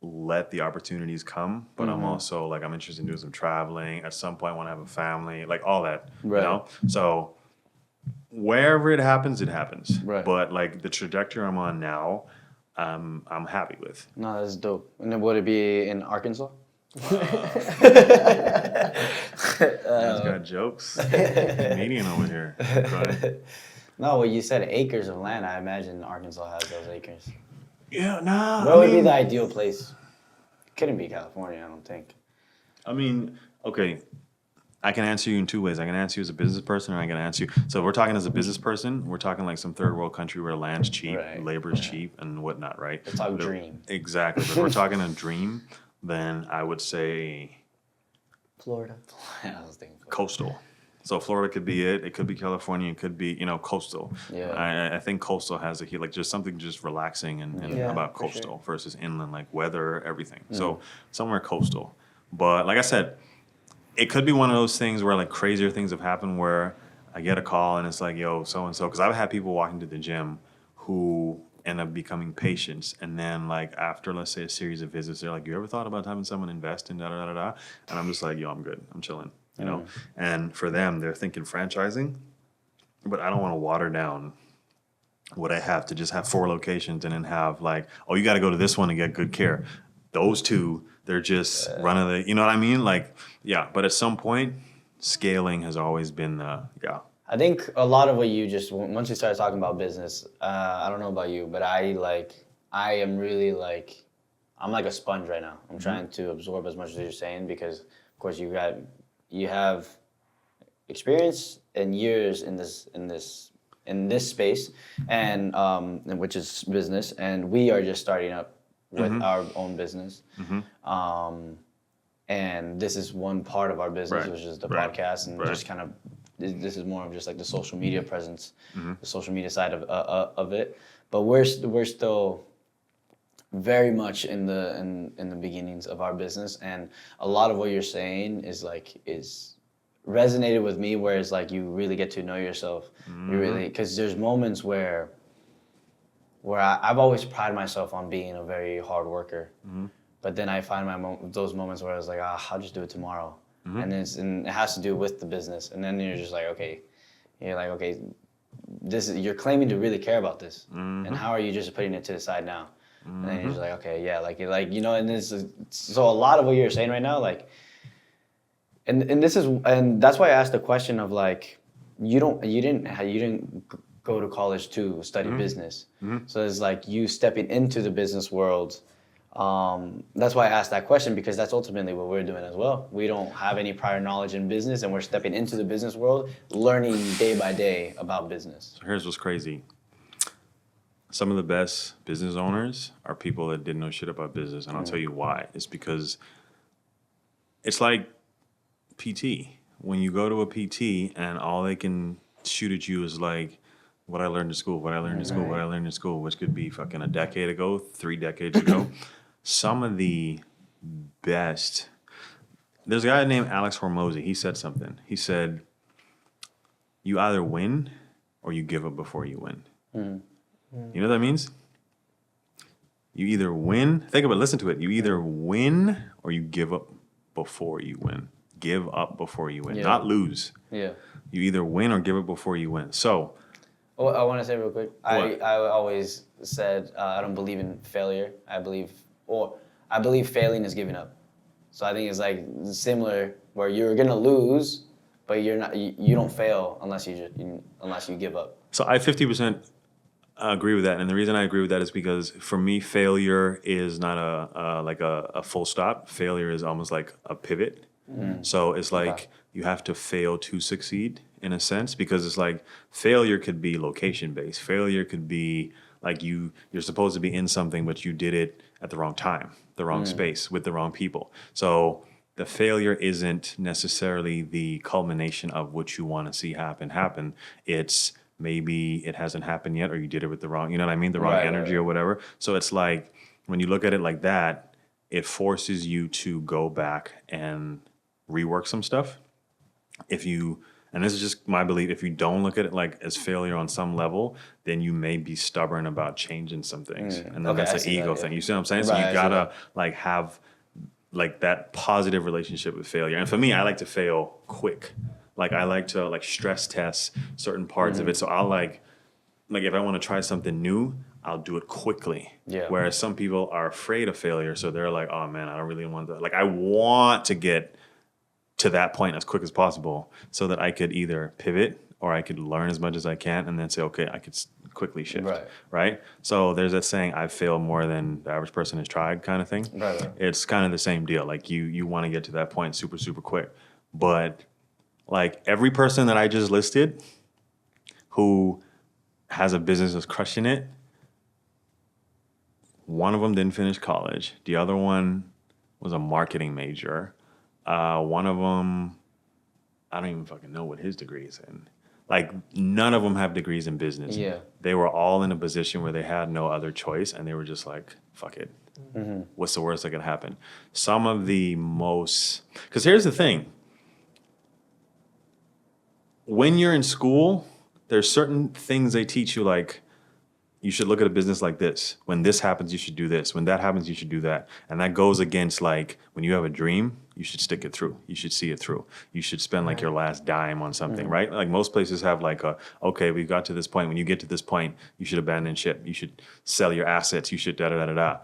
Speaker 1: let the opportunities come, but I'm also like, I'm interested in doing some traveling. At some point I want to have a family, like all that,
Speaker 2: Right.
Speaker 1: you know? So wherever it happens, it happens.
Speaker 2: Right.
Speaker 1: But like the trajectory I'm on now, I'm happy with.
Speaker 2: No, that's dope. And then would it be in Arkansas?
Speaker 1: Man's got jokes. Comedian over here. Go ahead.
Speaker 2: No, well, you said acres of land. I imagine Arkansas has those acres.
Speaker 1: Yeah, nah.
Speaker 2: What would be the ideal place? Couldn't be California, I don't think.
Speaker 1: I mean, okay, I can answer you in two ways. I can answer you as a business person, or I can answer you. So if we're talking as a business person, we're talking like some third world country where land's cheap,
Speaker 2: Right.
Speaker 1: labor is cheap, and whatnot, right?
Speaker 2: Let's talk dream.
Speaker 1: Exactly. But if we're talking a dream, then I would say
Speaker 3: Florida.
Speaker 2: I was thinking.
Speaker 1: coastal. So Florida could be it. It could be California. It could be, you know, coastal.
Speaker 2: Yeah.
Speaker 1: I think coastal has a like just something just relaxing and
Speaker 3: Yeah,
Speaker 1: about
Speaker 3: for
Speaker 1: coastal versus inland, like weather, everything.
Speaker 2: Mm.
Speaker 1: So somewhere coastal. But like I said, it could be one of those things where like crazier things have happened where I get a call and it's like, yo, so and so. Because I've had people walking to the gym who end up becoming patients, and then like after let's say a series of visits, they're like, you ever thought about having someone invest in da da da da? And I'm just like, yo, I'm good. I'm chilling. You know, and for them, they're thinking franchising, but I don't want to water down what I have to just have 4 locations and then have like, oh, you got to go to this one and get good care. Those two, they're just running the, you know what I mean? Like, yeah. But at some point, scaling has always been, yeah.
Speaker 2: I think a lot of what you just, once you started talking about business, I don't know about you, but I am really like, I'm like a sponge right now. I'm trying to absorb as much as you're saying because, of course, you have experience and years in this space, and which is business, and we are just starting up with our own business. And this is one part of our business,
Speaker 1: Right.
Speaker 2: which is the
Speaker 1: Right.
Speaker 2: podcast, and
Speaker 1: Right.
Speaker 2: just kind of this is more of just like the social media presence, the social media side of it. But we're still very much in the beginnings of our business, and a lot of what you're saying is resonated with me, where it's like you really get to know yourself. You really, because there's moments where I've always prided myself on being a very hard worker, but then I find those moments where I was like, I'll just do it tomorrow, and it has to do with the business, and then you're just like, okay, you're claiming to really care about this, and how are you just putting it to the side now? And then you're just like, okay, yeah, like you know, and so a lot of what you're saying right now, like, and that's why I asked the question of like, you didn't go to college to study business, so it's like you stepping into the business world. That's why I asked that question, because that's ultimately what we're doing as well. We don't have any prior knowledge in business, and we're stepping into the business world, learning day by day about business.
Speaker 1: So here's what's crazy. Some of the best business owners are people that didn't know shit about business, and I'll tell you why. It's because it's like PT. When you go to a PT and all they can shoot at you is like, what I learned in school, what I learned in school, what I learned in school, which could be fucking a decade ago, 3 decades ago. Some of the best. There's a guy named Alex Hormozy. He said something. He said, you either win or you give up before you win. You know what that means? You either win. Think about it. Listen to it. You either win or you give up before you win. Give up before you win, not lose.
Speaker 2: Yeah.
Speaker 1: You either win or give up before you win. So,
Speaker 2: Oh, I want to say real quick.
Speaker 1: What?
Speaker 2: I always said I don't believe in failure. I believe failing is giving up. So I think it's like similar, where you're gonna lose, but you're not. You don't fail unless you give up.
Speaker 1: I 50%. I agree with that, and the reason I agree with that is because for me, failure is not a full stop. Failure is almost like a pivot. So it's like you have to fail to succeed in a sense, because it's like failure could be location based. Failure could be like you're supposed to be in something, but you did it at the wrong time, the wrong space, with the wrong people. So the failure isn't necessarily the culmination of what you want to see happen. It's maybe it hasn't happened yet, or you did it with the wrong, you know what I mean? The wrong energy or whatever. So it's like when you look at it like that, it forces you to go back and rework some stuff. And this is just my belief, if you don't look at it like as failure on some level, then you may be stubborn about changing some things. And then that's an ego thing. You see what I'm saying? So you gotta like have like that positive relationship with failure. And for me, I like to fail quick. Like I like to like stress test certain parts of it. So I'll like if I want to try something new, I'll do it quickly.
Speaker 2: Yeah.
Speaker 1: Whereas some people are afraid of failure. So they're like, oh man, I don't really want to. Like I want to get to that point as quick as possible so that I could either pivot or I could learn as much as I can and then say, okay, I could quickly shift. Right. So there's that saying, I've failed more than the average person has tried kind of thing.
Speaker 2: Right.
Speaker 1: It's kind of the same deal. Like you want to get to that point super, super quick. But like every person that I just listed who has a business that's crushing it, one of them didn't finish college. The other one was a marketing major. One of them, I don't even fucking know what his degree is in. Like none of them have degrees in business.
Speaker 2: Yeah.
Speaker 1: They were all in a position where they had no other choice, and they were just like, fuck it. What's the worst that could happen? Some of the most, because here's the thing. When you're in school, there's certain things they teach you, like you should look at a business like this. When this happens, you should do this. When that happens, you should do that. And that goes against like when you have a dream, you should stick it through. You should see it through. You should spend like your last dime on something, right? Like most places have like okay, we've got to this point. When you get to this point, you should abandon ship. You should sell your assets. You should da-da-da-da-da.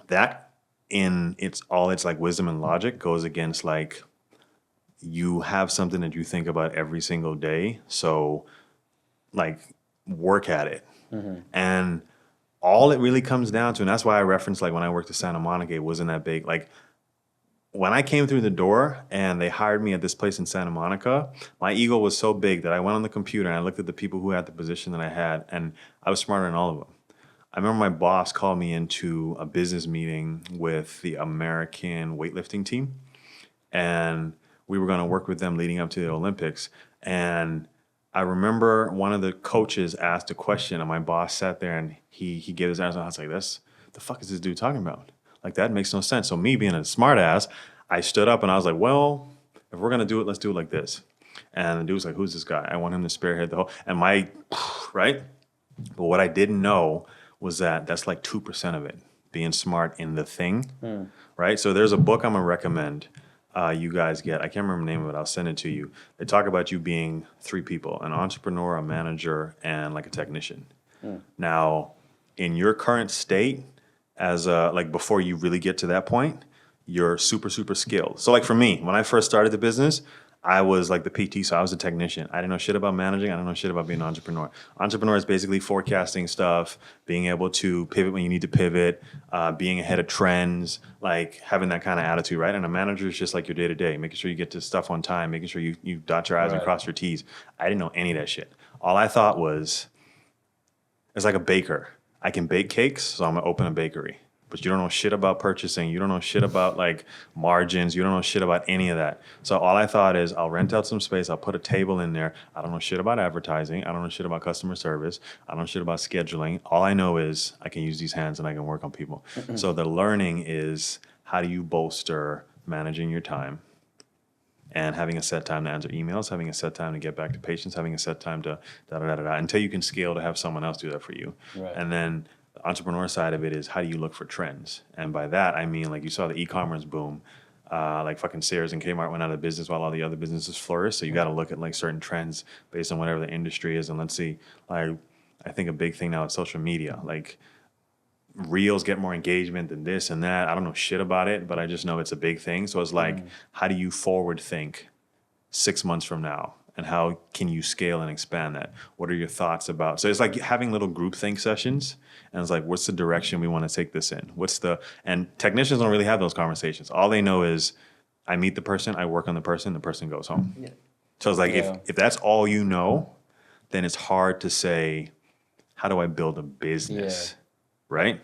Speaker 1: That in its like wisdom and logic goes against like you have something that you think about every single day. So like work at it. And all it really comes down to, and that's why I referenced like when I worked at Santa Monica, it wasn't that big. Like when I came through the door and they hired me at this place in Santa Monica, my ego was so big that I went on the computer and I looked at the people who had the position that I had, and I was smarter than all of them. I remember my boss called me into a business meeting with the American weightlifting team, and we were going to work with them leading up to the Olympics. And I remember one of the coaches asked a question, and my boss sat there and he gave his answer. I was like, the fuck is this dude talking about? Like, that makes no sense. So me being a smart ass, I stood up and I was like, well, if we're going to do it, let's do it like this. And the dude was like, who's this guy? I want him to spearhead the whole, and right? But what I didn't know was that that's like 2% of it, being smart in the thing, right? So there's a book I'm going to recommend you guys get. I can't remember the name of it. I'll send it to you. They talk about you being 3 people, an entrepreneur, a manager, and like a technician. Now, in your current state, as like before you really get to that point, you're super, super skilled. So like for me, when I first started the business, I was like the PT, so I was a technician. I didn't know shit about managing. I didn't know shit about being an entrepreneur. Entrepreneur is basically forecasting stuff, being able to pivot when you need to pivot, being ahead of trends, like having that kind of attitude, right? And a manager is just like your day-to-day, making sure you get to stuff on time, making sure you dot your I's and cross your T's. I didn't know any of that shit. All I thought was, it's like a baker. I can bake cakes, so I'm going to open a bakery. But you don't know shit about purchasing. You don't know shit about like margins. You don't know shit about any of that. So all I thought is I'll rent out some space. I'll put a table in there. I don't know shit about advertising. I don't know shit about customer service. I don't know shit about scheduling. All I know is I can use these hands and I can work on people. So the learning is, how do you bolster managing your time and having a set time to answer emails, having a set time to get back to patients, having a set time to da-da-da-da-da, until you can scale to have someone else do that for you.
Speaker 2: Right.
Speaker 1: And then the entrepreneur side of it is, how do you look for trends? And by that, I mean, like you saw the e-commerce boom, like fucking Sears and Kmart went out of business while all the other businesses flourished. So you got to look at like certain trends based on whatever the industry is. And let's see, like, I think a big thing now is social media. Like reels get more engagement than this and that. I don't know shit about it, but I just know it's a big thing. So it's like, how do you forward think 6 months from now? and how can you scale and expand that? What are your thoughts about? So it's like having little group think sessions, and it's like, what's the direction we want to take this in? And technicians don't really have those conversations. All they know is I meet the person, I work on the person goes home.
Speaker 3: Yeah.
Speaker 1: So it's like, if that's all you know, then it's hard to say, how do I build a business? Right?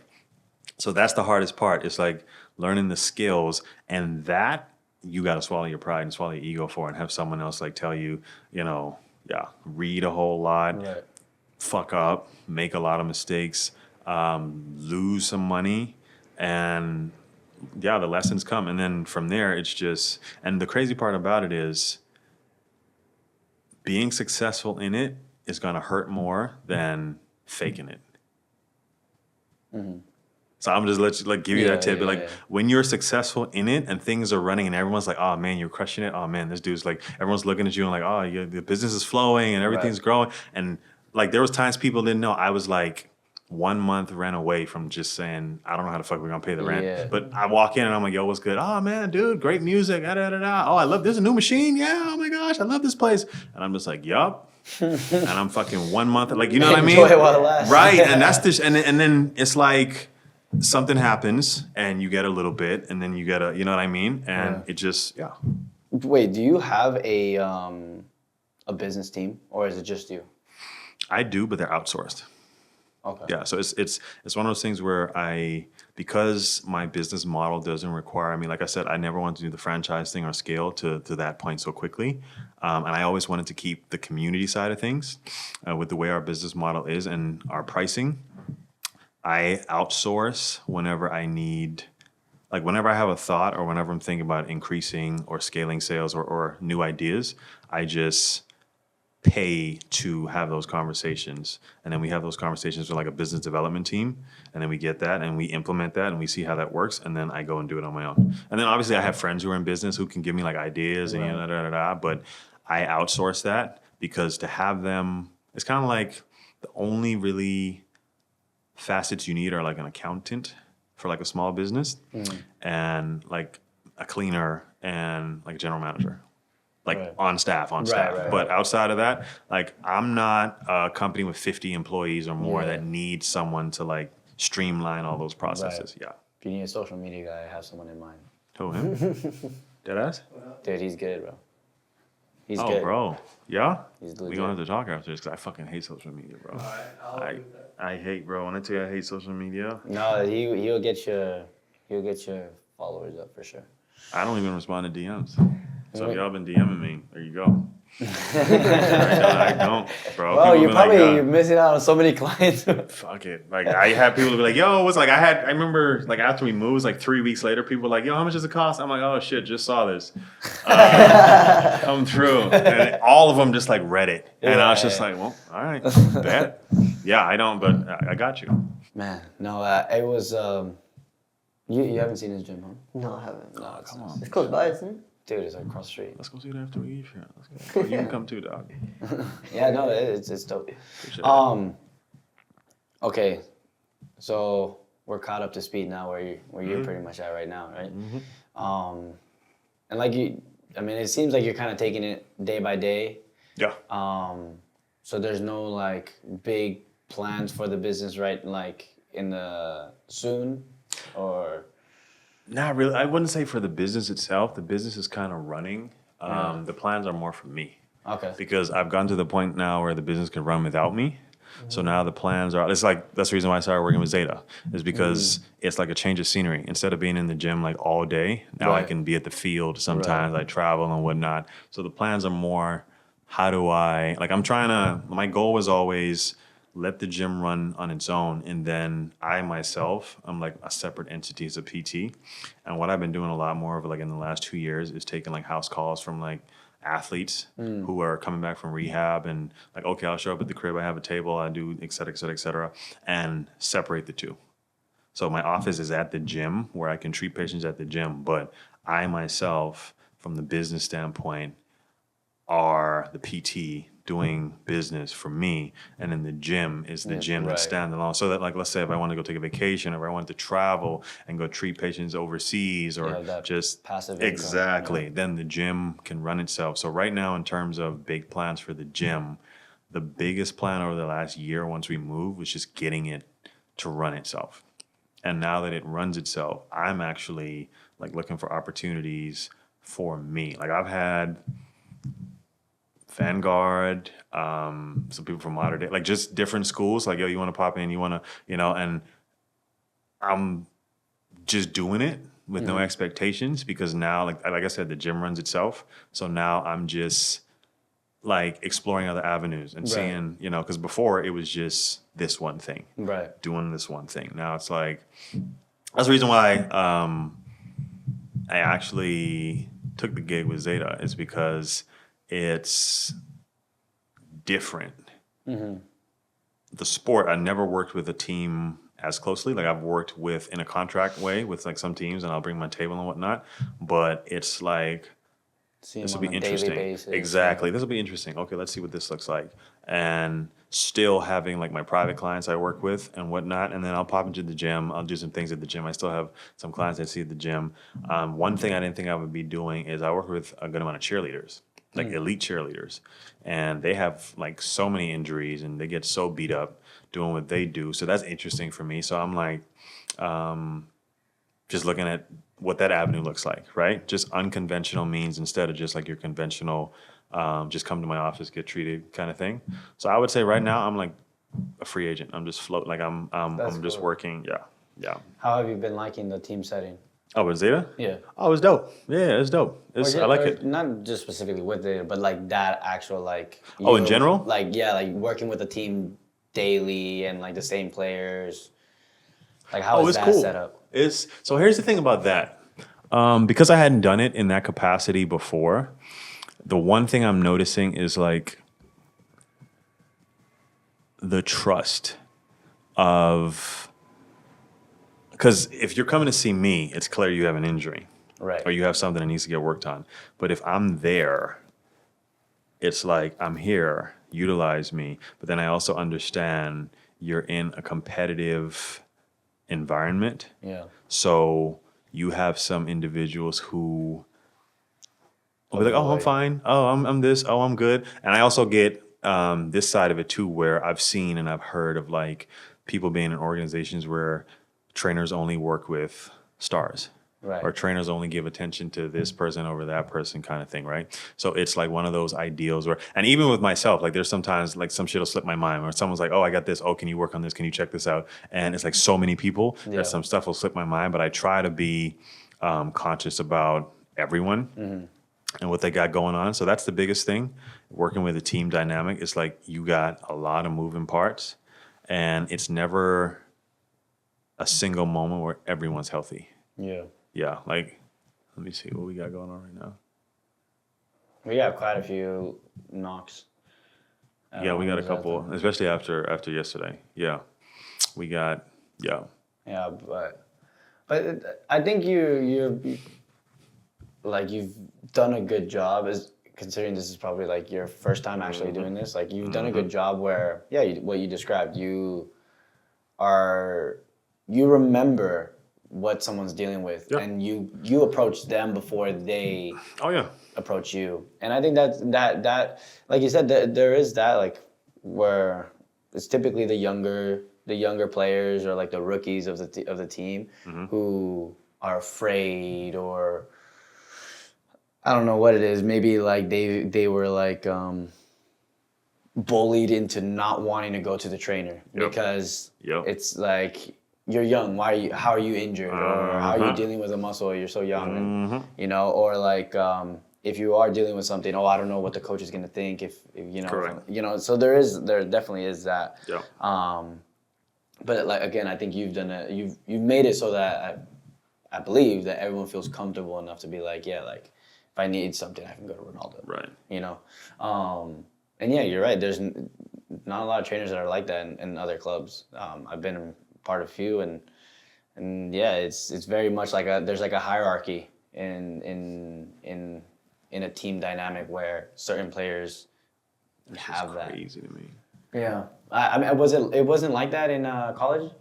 Speaker 1: So that's the hardest part. It's like learning the skills, and that you got to swallow your pride and swallow your ego for, and have someone else like tell you, read a whole lot,
Speaker 2: Right.
Speaker 1: fuck up, make a lot of mistakes, lose some money, and the lessons come. And then from there, it's just, and the crazy part about it is being successful in it is going to hurt more than faking it. So I'm just give you that tip. But when you're successful in it and things are running and everyone's like, oh man, you're crushing it. Oh man, this dude's like, everyone's looking at you and like, oh, the business is flowing and everything's growing. And like there was times people didn't know. I was like 1 month ran away from just saying, I don't know how the fuck we're gonna pay the rent.
Speaker 2: Yeah.
Speaker 1: But I walk in and I'm like, yo, what's good? Oh man, dude, great music. Da, da, da, da. Oh, I love this new machine. Yeah, oh my gosh, I love this place. And I'm just like, yup. And I'm fucking 1 month, like, you know what I mean?
Speaker 2: Enjoy it while it lasts.
Speaker 1: Right. And that's this, and then it's like something happens and you get a little bit, and then you get you know what I mean? And it just,
Speaker 2: Wait, do you have a business team, or is it just you?
Speaker 1: I do, but they're outsourced.
Speaker 2: Okay.
Speaker 1: Yeah, so it's one of those things where because my business model doesn't require, like I said, I never wanted to do the franchise thing or scale to that point so quickly. And I always wanted to keep the community side of things with the way our business model is and our pricing. I outsource whenever I need, like whenever I have a thought or whenever I'm thinking about increasing or scaling sales or new ideas, I just pay to have those conversations. And then we have those conversations with like a business development team. And then we get that and we implement that and we see how that works. And then I go and do it on my own. And then obviously I have friends who are in business who can give me like ideas and but I outsource that because to have them, it's kind of like the only really facets you need are like an accountant for like a small business and like a cleaner and like a general manager. Like on staff.
Speaker 2: Right.
Speaker 1: But outside of that, like I'm not a company with 50 employees or more that needs someone to like streamline all those processes.
Speaker 2: Right. If you need a social media guy, I have someone in mind.
Speaker 1: Who, him? Deadass?
Speaker 2: Dude, he's good, bro. He's good.
Speaker 1: Oh, bro. Yeah?
Speaker 2: He's
Speaker 1: We're going to have to talk after this because I fucking hate social media, bro. I hate, bro. When I tell you I hate social media.
Speaker 2: No, he'll get your followers up for sure.
Speaker 1: I don't even respond to DMs. So if y'all been DMing me, there you go. I don't, bro.
Speaker 2: Well,
Speaker 1: People
Speaker 2: you're missing out on so many clients.
Speaker 1: Fuck it. Like I had people be like, yo, what's like I remember like after we moved, like 3 weeks later, people were like, yo, how much does it cost? I'm like, oh shit, just saw this. Come through. And all of them just like read it. And I was just like, well, all right, bet. Yeah, I don't, but I got you.
Speaker 2: Man, no, it was you haven't seen his gym, huh?
Speaker 3: No, I haven't.
Speaker 2: No,
Speaker 1: Come on.
Speaker 3: It's close by, isn't it?
Speaker 2: Dude, it's like across the street.
Speaker 1: Let's go see it after we leave here. Let's go. You can come too, dog.
Speaker 2: Yeah, no, it's dope.
Speaker 1: Appreciate it.
Speaker 2: Okay, so we're caught up to speed now where you're pretty much at right now, right? And like it seems like you're kind of taking it day by day.
Speaker 1: Yeah.
Speaker 2: So there's no like big plans for the business, right? Like in the soon, or
Speaker 1: Not really. I wouldn't say for the business itself. The business is kind of running. The plans are more for me.
Speaker 2: okay,
Speaker 1: Because I've gotten to the point now where the business can run without me. So now the plans are, it's like, that's the reason why I started working with Zeta, is because it's like a change of scenery. Instead of being in the gym like all day, now I can be at the field sometimes, I travel and whatnot. So the plans are more, how do I, like my goal was always let the gym run on its own. And then I myself, I'm like a separate entity as a PT. And what I've been doing a lot more of like in the last 2 years is taking like house calls from like athletes who are coming back from rehab and like, okay, I'll show up at the crib, I have a table, I do et cetera, and separate the two. So my office is at the gym where I can treat patients at the gym, but I myself, from the business standpoint, are the PT doing business for me, and then the gym is the gym
Speaker 2: right.
Speaker 1: that's standalone. So that, like, let's say if I want to go take a vacation, or I want to travel and go treat patients overseas, or
Speaker 2: that
Speaker 1: just
Speaker 2: passive income,
Speaker 1: exactly, then the gym can run itself. So right now, in terms of big plans for the gym, the biggest plan over the last year, once we moved, was just getting it to run itself. And now that it runs itself, I'm actually like looking for opportunities for me. Like I've had Vanguard, some people from Modern Day, like just different schools. Like, yo, you want to pop in, you want to, and I'm just doing it with no expectations, because now, like I said, the gym runs itself. So now I'm just like exploring other avenues and seeing, because before it was just this one thing, doing this one thing. Now it's like, that's the reason why I actually took the gig with Zeta, is because it's different. The sport, I never worked with a team as closely. Like I've worked with in a contract way with like some teams, and I'll bring my table and whatnot. But it's like, this will be interesting. Exactly. This will be interesting. Okay, let's see what this looks like. And still having like my private clients I work with and whatnot. And then I'll pop into the gym. I'll do some things at the gym. I still have some clients I see at the gym. One thing I didn't think I would be doing is I work with a good amount of cheerleaders, like elite cheerleaders. And they have like so many injuries and they get so beat up doing what they do. So that's interesting for me. So I'm like, just looking at what that avenue looks like, right? Just unconventional means instead of just like your conventional, just come to my office, get treated kind of thing. So I would say right now I'm like a free agent. I'm just floating, like I'm just
Speaker 2: cool.
Speaker 1: working. Yeah.
Speaker 2: How have you been liking the team setting?
Speaker 1: Oh, with Zeta?
Speaker 2: Yeah.
Speaker 1: Oh, it's dope. Yeah, it's dope. I like it.
Speaker 2: Not just specifically with Zeta, but like that actual like.
Speaker 1: Oh, in general?
Speaker 2: Like like working with the team daily and like the same players. Like how is that
Speaker 1: cool.
Speaker 2: set up?
Speaker 1: So here's the thing about that. Because I hadn't done it in that capacity before, the one thing I'm noticing is like the trust of, because if you're coming to see me, it's clear you have an injury,
Speaker 2: right?
Speaker 1: Or you have something that needs to get worked on. But if I'm there, it's like, I'm here, utilize me. But then I also understand you're in a competitive environment.
Speaker 2: Yeah.
Speaker 1: So you have some individuals who will be like, oh, I'm fine. Oh, I'm this. Oh, I'm good. And I also get this side of it too, where I've seen and I've heard of like people being in organizations where trainers only work with stars.
Speaker 2: Right.
Speaker 1: Or trainers only give attention to this person over that person kind of thing, right? So it's like one of those ideals where, and even with myself, like there's sometimes like some shit will slip my mind, or someone's like, oh, I got this. Oh, can you work on this? Can you check this out? And it's like so many people that some stuff will slip my mind, but I try to be conscious about everyone and what they got going on. So that's the biggest thing. Working with a team dynamic, it's like you got a lot of moving parts, and it's never a single moment where everyone's healthy. Yeah, like, let me see what we got going on right now.
Speaker 2: We got quite a few knocks.
Speaker 1: Yeah, we got a couple, especially after yesterday. Yeah, we got,
Speaker 2: Yeah, but I think you're like you've done a good job, as considering this is probably like your first time actually doing this. Like you've done a good job where what you described, you remember what someone's dealing with, and you approach them before they approach you. And I think that like you said, there is that like where it's typically the younger players or like the rookies of the team who are afraid, or I don't know what it is. Maybe like they were like bullied into not wanting to go to the trainer because it's like, you're young. How are you injured? Or how are you dealing with a muscle? You're so young, and, or like if you are dealing with something, I don't know what the coach is gonna think if So there definitely is that. But like again, I think you've made it so that I believe that everyone feels comfortable enough to be like, like if I need something, I can go to Renaldo.
Speaker 1: Right.
Speaker 2: And you're right. There's not a lot of trainers that are like that in other clubs. I've been part of few, and it's very much like there's like a hierarchy in a team dynamic where certain players have that.
Speaker 1: Crazy to me.
Speaker 2: Yeah. I mean, it wasn't like that in college?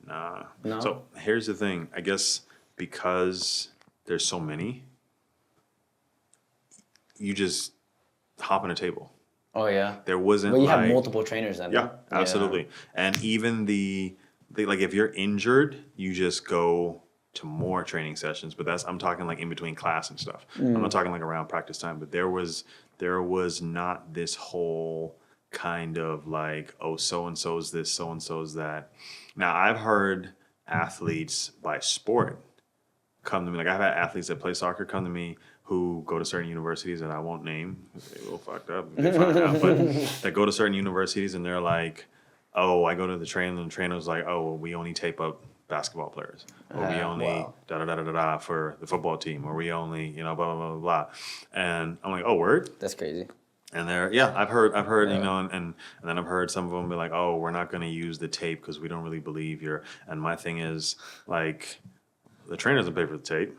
Speaker 1: Nah.
Speaker 2: No?
Speaker 1: So here's the thing. I guess because there's so many, you just hop on a table.
Speaker 2: Oh, yeah.
Speaker 1: There wasn't
Speaker 2: Well, you
Speaker 1: like,
Speaker 2: have multiple trainers then.
Speaker 1: yeah,
Speaker 2: huh?
Speaker 1: absolutely. And even like if you're injured, you just go to more training sessions. But I'm talking like in between class and stuff. I'm not talking like around practice time. But there was not this whole kind of like, oh, so and so's this, so and so's that. Now I've heard athletes by sport come to me. Like I've had athletes that play soccer come to me who go to certain universities that I won't name. They will fucked up if they find out. But that go to certain universities and they're like, oh, I go to the trainer and the trainer's like, oh, well, we only tape up basketball players. Or we only
Speaker 2: wow.
Speaker 1: da-da-da-da-da for the football team. Or we only, blah, blah, blah, blah, blah. And I'm like, oh, word?
Speaker 2: That's crazy.
Speaker 1: And I've heard, and then I've heard some of them be like, oh, we're not going to use the tape because we don't really believe you're. And my thing is, like, the trainer doesn't pay for the tape.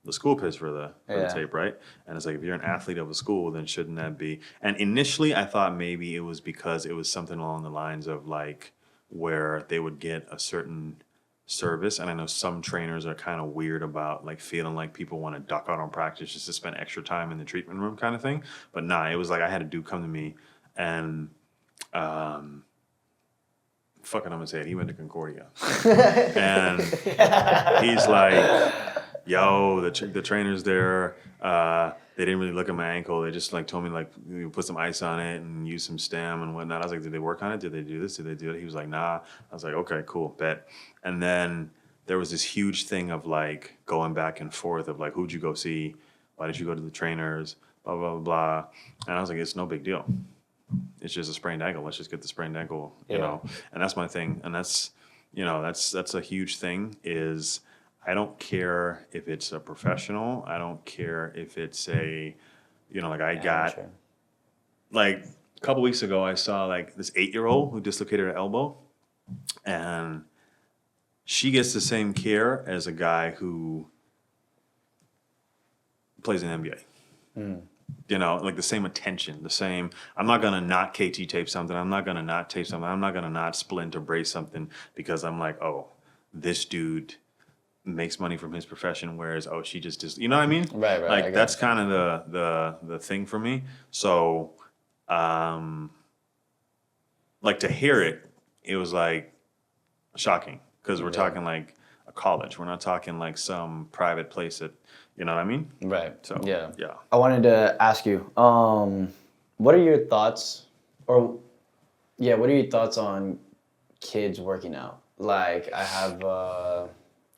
Speaker 1: The school pays for the tape, right? And it's like, if you're an athlete of a school, then shouldn't that be? And initially, I thought maybe it was because it was something along the lines of like where they would get a certain service. And I know some trainers are kind of weird about like feeling like people want to duck out on practice just to spend extra time in the treatment room kind of thing. But nah, it was like I had a dude come to me and fucking I'm gonna say it. He went to Concordia. And he's like, yo, the trainers there, they didn't really look at my ankle. They just like told me like put some ice on it and use some stem and whatnot. I was like, did they work on it? Did they do this? Did they do it? He was like, nah. I was like, okay, cool, bet. And then there was this huge thing of like going back and forth of like, who'd you go see? Why did you go to the trainers? Blah, blah, blah, blah. And I was like, it's no big deal. It's just a sprained ankle. Let's just get the sprained ankle, you know? And that's my thing. And that's a huge thing is I don't care if it's a professional. I don't care if it's a, like I got, like a couple weeks ago, I saw like this 8-year-old who dislocated her elbow, and she gets the same care as a guy who plays in the NBA. Like the same attention, the same. I'm not gonna not KT tape something. I'm not gonna not tape something. I'm not gonna not splint or brace something because I'm like, oh, this dude makes money from his profession, whereas she just you know what I mean?
Speaker 2: Right.
Speaker 1: Like that's kind of the thing for me. So, like to hear it, it was like shocking because we're talking like a college. We're not talking like some private place that you know what I mean?
Speaker 2: Right.
Speaker 1: So
Speaker 2: yeah.
Speaker 1: Yeah.
Speaker 2: I wanted to ask you, what are your thoughts, what are your thoughts on kids working out? Like I have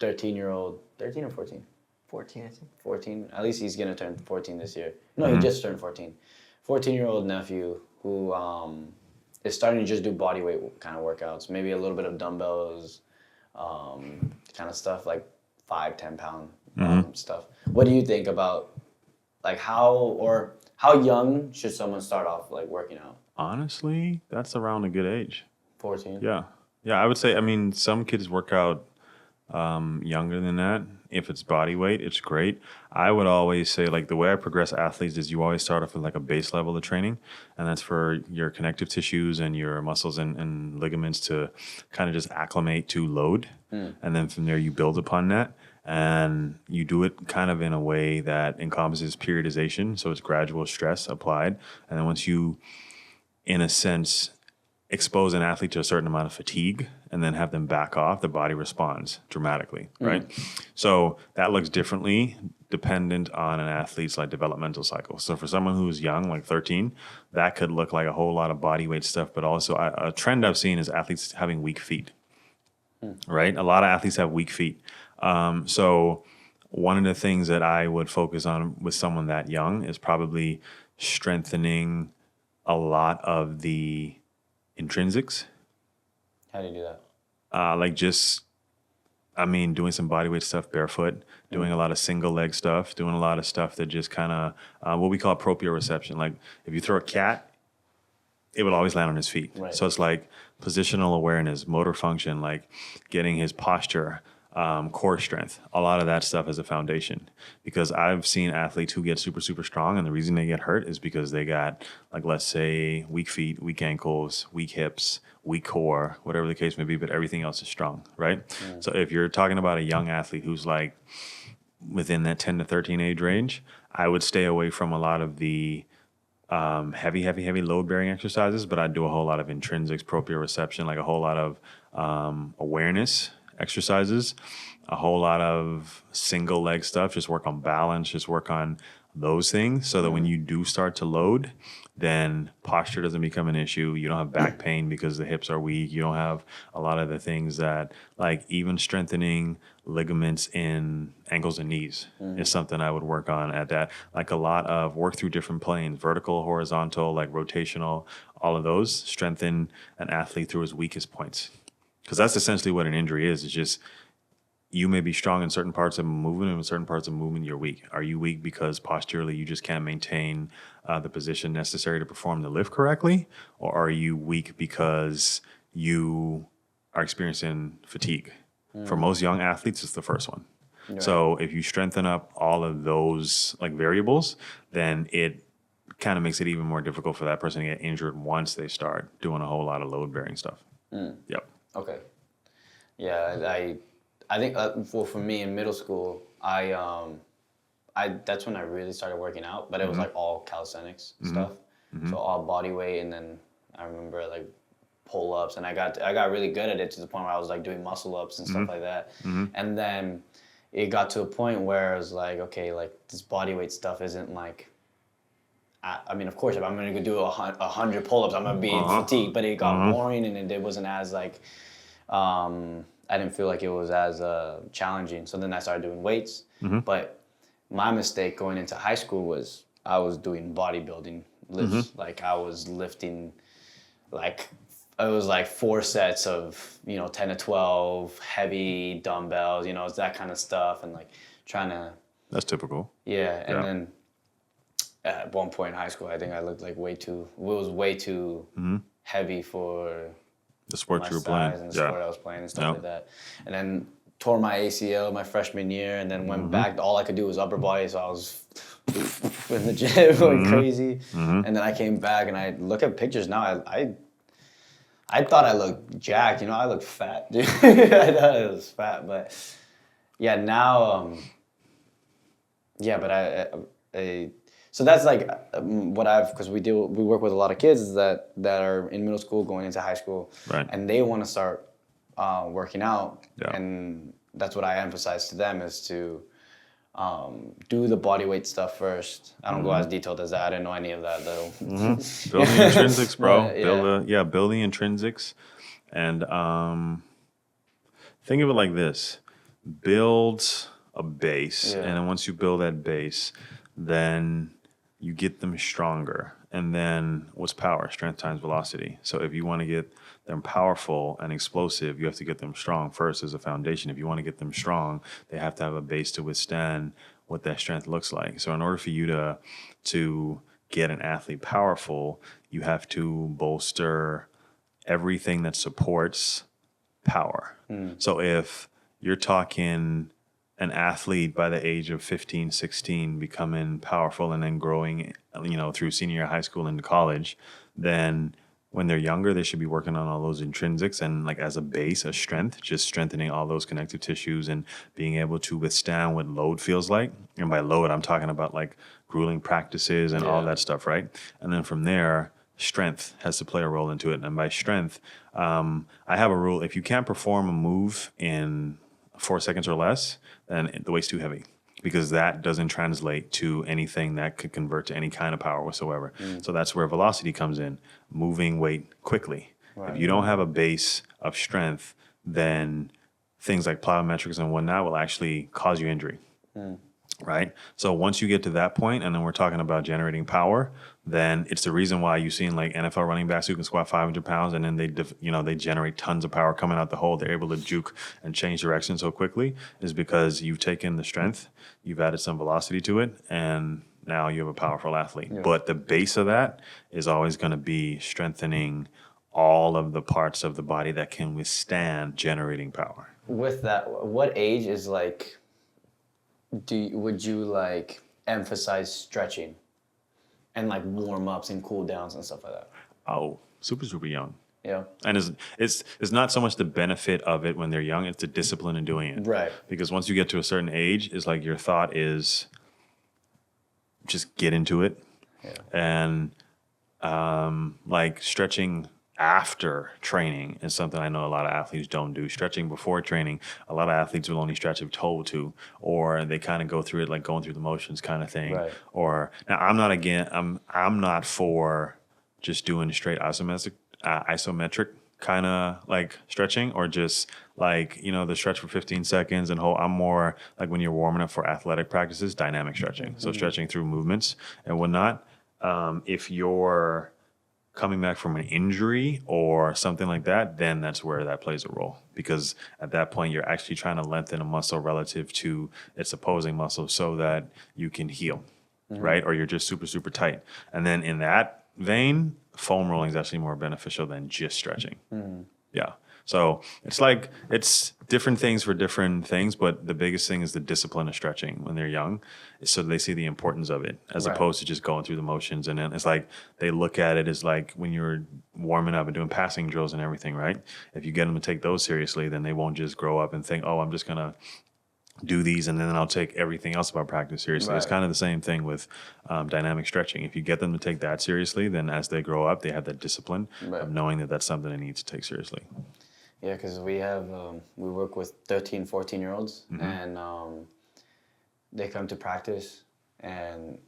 Speaker 2: 13-year-old, 13 or 14?
Speaker 3: 14, I think.
Speaker 2: 14. At least he's going to turn 14 this year. No, he just turned 14. 14-year-old nephew who is starting to just do body weight kind of workouts, maybe a little bit of dumbbells, kind of stuff like 5-10 pound stuff. What do you think about like how young should someone start off like working out?
Speaker 1: Honestly, that's around a good age.
Speaker 2: 14?
Speaker 1: Yeah. I would say. I mean, some kids work out younger than that. If it's body weight, it's great. I would always say like the way I progress athletes is you always start off with like a base level of training, and that's for your connective tissues and your muscles and ligaments to kind of just acclimate to load. And then from there you build upon that, and you do it kind of in a way that encompasses periodization. So it's gradual stress applied. And then once you, in a sense, expose an athlete to a certain amount of fatigue and then have them back off, the body responds dramatically, right? So that looks differently dependent on an athlete's like developmental cycle. So for someone who's young, like 13, that could look like a whole lot of body weight stuff, but also a trend I've seen is athletes having weak feet, right? A lot of athletes have weak feet. So one of the things that I would focus on with someone that young is probably strengthening a lot of the intrinsics.
Speaker 2: How do you do that?
Speaker 1: Doing some bodyweight stuff barefoot, doing a lot of single leg stuff, doing a lot of stuff that just kind of what we call proprioception. Like if you throw a cat, it would always land on his feet.
Speaker 2: Right.
Speaker 1: So it's like positional awareness, motor function, like getting his posture core strength. A lot of that stuff is a foundation, because I've seen athletes who get super, super strong, and the reason they get hurt is because they got, like, let's say, weak feet, weak ankles, weak hips, weak core, whatever the case may be, but everything else is strong, right? So if you're talking about a young athlete who's like within that 10 to 13 age range, I would stay away from a lot of the heavy load-bearing exercises, but I do a whole lot of intrinsics, proprioception, like a whole lot of awareness exercises, a whole lot of single leg stuff, just work on balance, just work on those things, so that when you do start to load, then posture doesn't become an issue. You don't have back pain because the hips are weak. You don't have a lot of the things that, like, even strengthening ligaments in ankles and knees is something I would work on at that. Like, a lot of work through different planes, vertical, horizontal, like rotational, all of those strengthen an athlete through his weakest points. Because that's essentially what an injury is. It's just, you may be strong in certain parts of movement, and in certain parts of movement you're weak. Are you weak because posturally you just can't maintain the position necessary to perform the lift correctly? Or are you weak because you are experiencing fatigue? For most young athletes, it's the first one. Right. So if you strengthen up all of those, like, variables, then it kind of makes it even more difficult for that person to get injured once they start doing a whole lot of load-bearing stuff. Yep.
Speaker 2: Okay. Yeah, I think for me in middle school, I that's when I really started working out, but it was like all calisthenics stuff. So all body weight, and then I remember like pull-ups, and I got really good at it to the point where I was like doing muscle-ups and stuff like that. And then it got to a point where I was like, okay, like this body weight stuff isn't like, I mean, of course, if I'm going to do 100 pull-ups, I'm going to be fatigued, but it got boring, and it wasn't as like, I didn't feel like it was as challenging. So then I started doing weights. But my mistake going into high school was I was doing bodybuilding lifts. Like, I was lifting, like, it was like 4 sets of, 10 to 12 heavy dumbbells, it's that kind of stuff. And like trying to.
Speaker 1: That's typical.
Speaker 2: Yeah. And then at one point in high school, I think I looked like way too heavy for
Speaker 1: the sport you were playing,
Speaker 2: and the sport I was playing and stuff like that. And then tore my ACL my freshman year, and then went back. All I could do was upper body, so I was in the gym going crazy. And then I came back, and I look at pictures now. I thought I looked jacked. I looked fat, dude. I thought I was fat, but yeah, now, but I so that's like what because we work with a lot of kids that are in middle school going into high school,
Speaker 1: right? And
Speaker 2: they want to start working out, and that's what I emphasize to them is to do the body weight stuff first. I don't go as detailed as that. I didn't know any of that though.
Speaker 1: Build the intrinsics, bro. Build the intrinsics, and think of it like this: build a base, and then once you build that base, then you get them stronger. And then what's power? Strength times velocity. So if you want to get them powerful and explosive, you have to get them strong first as a foundation. If you want to get them strong, they have to have a base to withstand what that strength looks like. So in order for you to get an athlete powerful, you have to bolster everything that supports power. So if you're talking an athlete by the age of 15, 16 becoming powerful and then growing, through senior year of high school into college, then when they're younger, they should be working on all those intrinsics and, like, as a base, a strength, just strengthening all those connective tissues and being able to withstand what load feels like. And by load, I'm talking about like grueling practices and all that stuff, right? And then from there, strength has to play a role into it. And by strength, I have a rule: if you can't perform a move in 4 seconds or less, then the weight's too heavy, because that doesn't translate to anything that could convert to any kind of power whatsoever. So that's where velocity comes in, moving weight quickly. Right. If you don't have a base of strength, then things like plyometrics and whatnot will actually cause you injury. Right? So once you get to that point, and then we're talking about generating power, then it's the reason why you've seen like NFL running backs who can squat 500 pounds and then they generate tons of power coming out the hole. They're able to juke and change direction so quickly, is because you've taken the strength, you've added some velocity to it, and now you have a powerful athlete. Yeah. But the base of that is always going to be strengthening all of the parts of the body that can withstand generating power.
Speaker 2: with that, what age is like? Would you like emphasize stretching, and like warm ups and cool downs and stuff like that?
Speaker 1: Oh, super young.
Speaker 2: Yeah.
Speaker 1: And it's not so much the benefit of it when they're young; it's the discipline in doing it.
Speaker 2: Right.
Speaker 1: Because once you get to a certain age, it's like your thought is just get into it,
Speaker 2: Yeah.
Speaker 1: and like stretching after training is something I know a lot of athletes don't do. Stretching before training, a lot of athletes will only stretch if told to, or they kind of go through it like going through the motions kind of thing.
Speaker 2: Right.
Speaker 1: Or now I'm not for just doing straight isometric kind of like stretching, or just like, the stretch for 15 seconds and hold. I'm more like when you're warming up for athletic practices, dynamic stretching. So stretching through movements and whatnot. If you're coming back from an injury or something like that, then that's where that plays a role, because at that point you're actually trying to lengthen a muscle relative to its opposing muscle so that you can heal, right? Or you're just super tight. And then in that vein, foam rolling is actually more beneficial than just stretching. Yeah. So it's different things for different things, but the biggest thing is the discipline of stretching when they're young, so they see the importance of it as
Speaker 2: Right.
Speaker 1: opposed to just going through the motions. And then it's like they look at it as like when you're warming up and doing passing drills and everything, right? If you get them to take those seriously, then they won't just grow up and think, oh, I'm just going to do these and then I'll take everything else about practice seriously. It's
Speaker 2: Right.
Speaker 1: kind of the same thing with dynamic stretching. If you get them to take that seriously, then as they grow up, they have that discipline
Speaker 2: Right.
Speaker 1: of knowing that that's something they need to take seriously.
Speaker 2: Yeah, because we work with 13, 14-year-olds, and they come to practice, and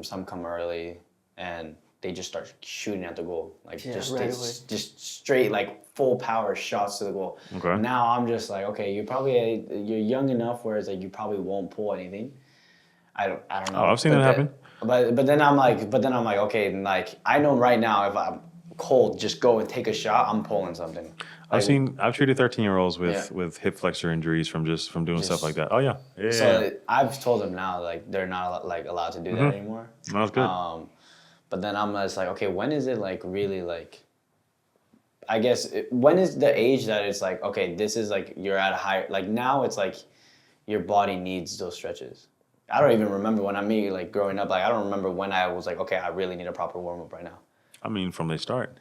Speaker 2: some come early, and they just start shooting at the goal, like
Speaker 3: Yeah,
Speaker 2: just
Speaker 3: right
Speaker 2: just straight like full power shots to the goal.
Speaker 1: Okay.
Speaker 2: Now I'm just like, okay, you're young enough where it's like you probably won't pull anything. I don't know.
Speaker 1: Oh, I've seen
Speaker 2: But
Speaker 1: that happen.
Speaker 2: But then I'm like, okay, like I know right now if I'm cold, just go and take a shot. I'm pulling something.
Speaker 1: I've treated 13-year-olds
Speaker 2: Yeah.
Speaker 1: with hip flexor injuries from doing stuff like that. Oh yeah. Yeah.
Speaker 2: So I've told them now, like they're not like allowed to do that anymore.
Speaker 1: That's good.
Speaker 2: But then I'm just like, okay, when is it like really like? I guess when is the age that it's like, okay, this is like you're at a higher, like now it's like your body needs those stretches. I don't even remember when like growing up, like I don't remember when I was like, okay, I really need a proper warm up right now.
Speaker 1: I mean, from the start.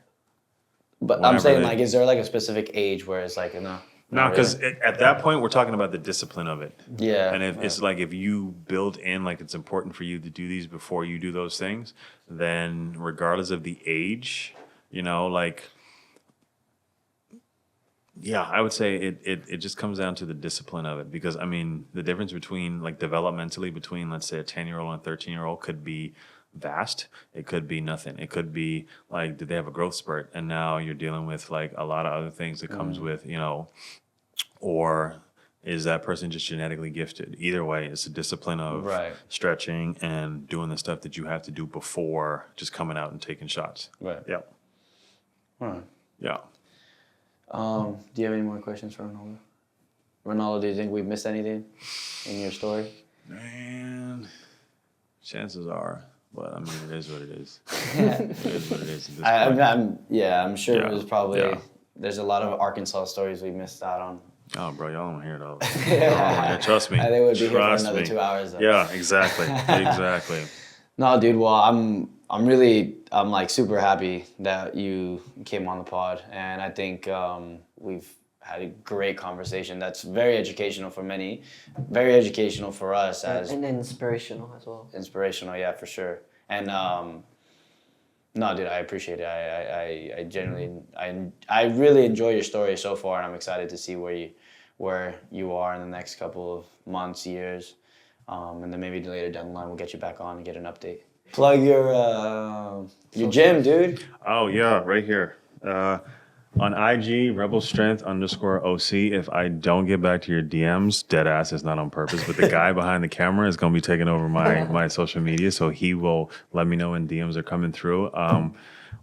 Speaker 2: But
Speaker 1: Whenever
Speaker 2: I'm saying
Speaker 1: they-
Speaker 2: like, is there like a specific age where it's like, no?
Speaker 1: No,
Speaker 2: not
Speaker 1: because
Speaker 2: really?
Speaker 1: at that point we're talking about the discipline of it.
Speaker 2: Yeah.
Speaker 1: And if it's like if you build in like it's important for you to do these before you do those things, then regardless of the age, like yeah, I would say it just comes down to the discipline of it, because I mean the difference between like developmentally between let's say a 10-year-old and a 13-year-old could be vast. It could be nothing. It could be like, did they have a growth spurt? And now you're dealing with like a lot of other things that comes with, or is that person just genetically gifted? Either way, it's a discipline of
Speaker 2: Right.
Speaker 1: stretching and doing the stuff that you have to do before just coming out and taking shots.
Speaker 2: Right.
Speaker 1: Yeah.
Speaker 2: Alright.
Speaker 1: Yeah.
Speaker 2: Do you have any more questions for Ronaldo? Ronaldo, do you think we missed anything in your story?
Speaker 1: Man, chances are, but I mean, it is what it is. It is what it is at this point.
Speaker 2: I'm sure
Speaker 1: Yeah,
Speaker 2: it was probably,
Speaker 1: yeah.
Speaker 2: there's a lot of Arkansas stories we missed out on.
Speaker 1: Oh, bro, y'all don't hear it all. Yeah, trust me.
Speaker 2: I think we would be here for
Speaker 1: Trust
Speaker 2: another
Speaker 1: me.
Speaker 2: 2 hours though.
Speaker 1: Yeah, exactly. Exactly.
Speaker 2: No, dude, well, I'm like super happy that you came on the pod, and I think we've had a great conversation that's very educational for many, very educational for us as
Speaker 3: And inspirational as well.
Speaker 2: inspirational, yeah, for sure. And no, dude, I appreciate it. I genuinely, I really enjoy your story so far, and I'm excited to see where you are in the next couple of months, years, and then maybe later down the line we'll get you back on and get an update. Plug your gym, dude.
Speaker 1: Oh, yeah, right here. On IG, Rebel Strength _OC. If I don't get back to your DMs, dead ass, it's not on purpose. But the guy behind the camera is going to be taking over my social media, so he will let me know when DMs are coming through.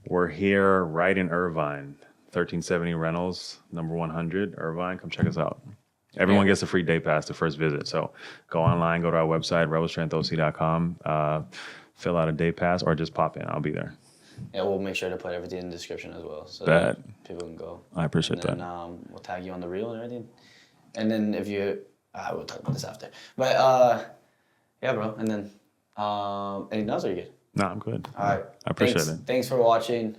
Speaker 1: We're here right in Irvine, 1370 Reynolds, number 100, Irvine. Come check us out. Everyone gets a free day pass the first visit. So go online, go to our website, rebelstrengthoc.com, fill out a day pass, or just pop in. I'll be there.
Speaker 2: Yeah, we'll make sure to put everything in the description as well, so
Speaker 1: Bet.
Speaker 2: that people can go.
Speaker 1: I appreciate
Speaker 2: And then
Speaker 1: that.
Speaker 2: we'll tag you on the reel and everything. And then if you, we'll talk about this after. But yeah, bro. And then anything else? Or you good?
Speaker 1: No, I'm good.
Speaker 2: All right.
Speaker 1: I appreciate it.
Speaker 2: Thanks for watching.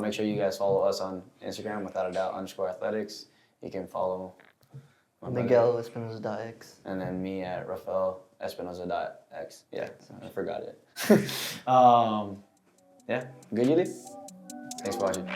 Speaker 2: Make sure you guys follow us on Instagram, without a doubt, _athletics. You can follow
Speaker 3: Miguel Espinoza.x.
Speaker 2: and then me at Rafael Espinoza.x. Yeah, I forgot it. Yeah, good, Yuli? Thanks for watching.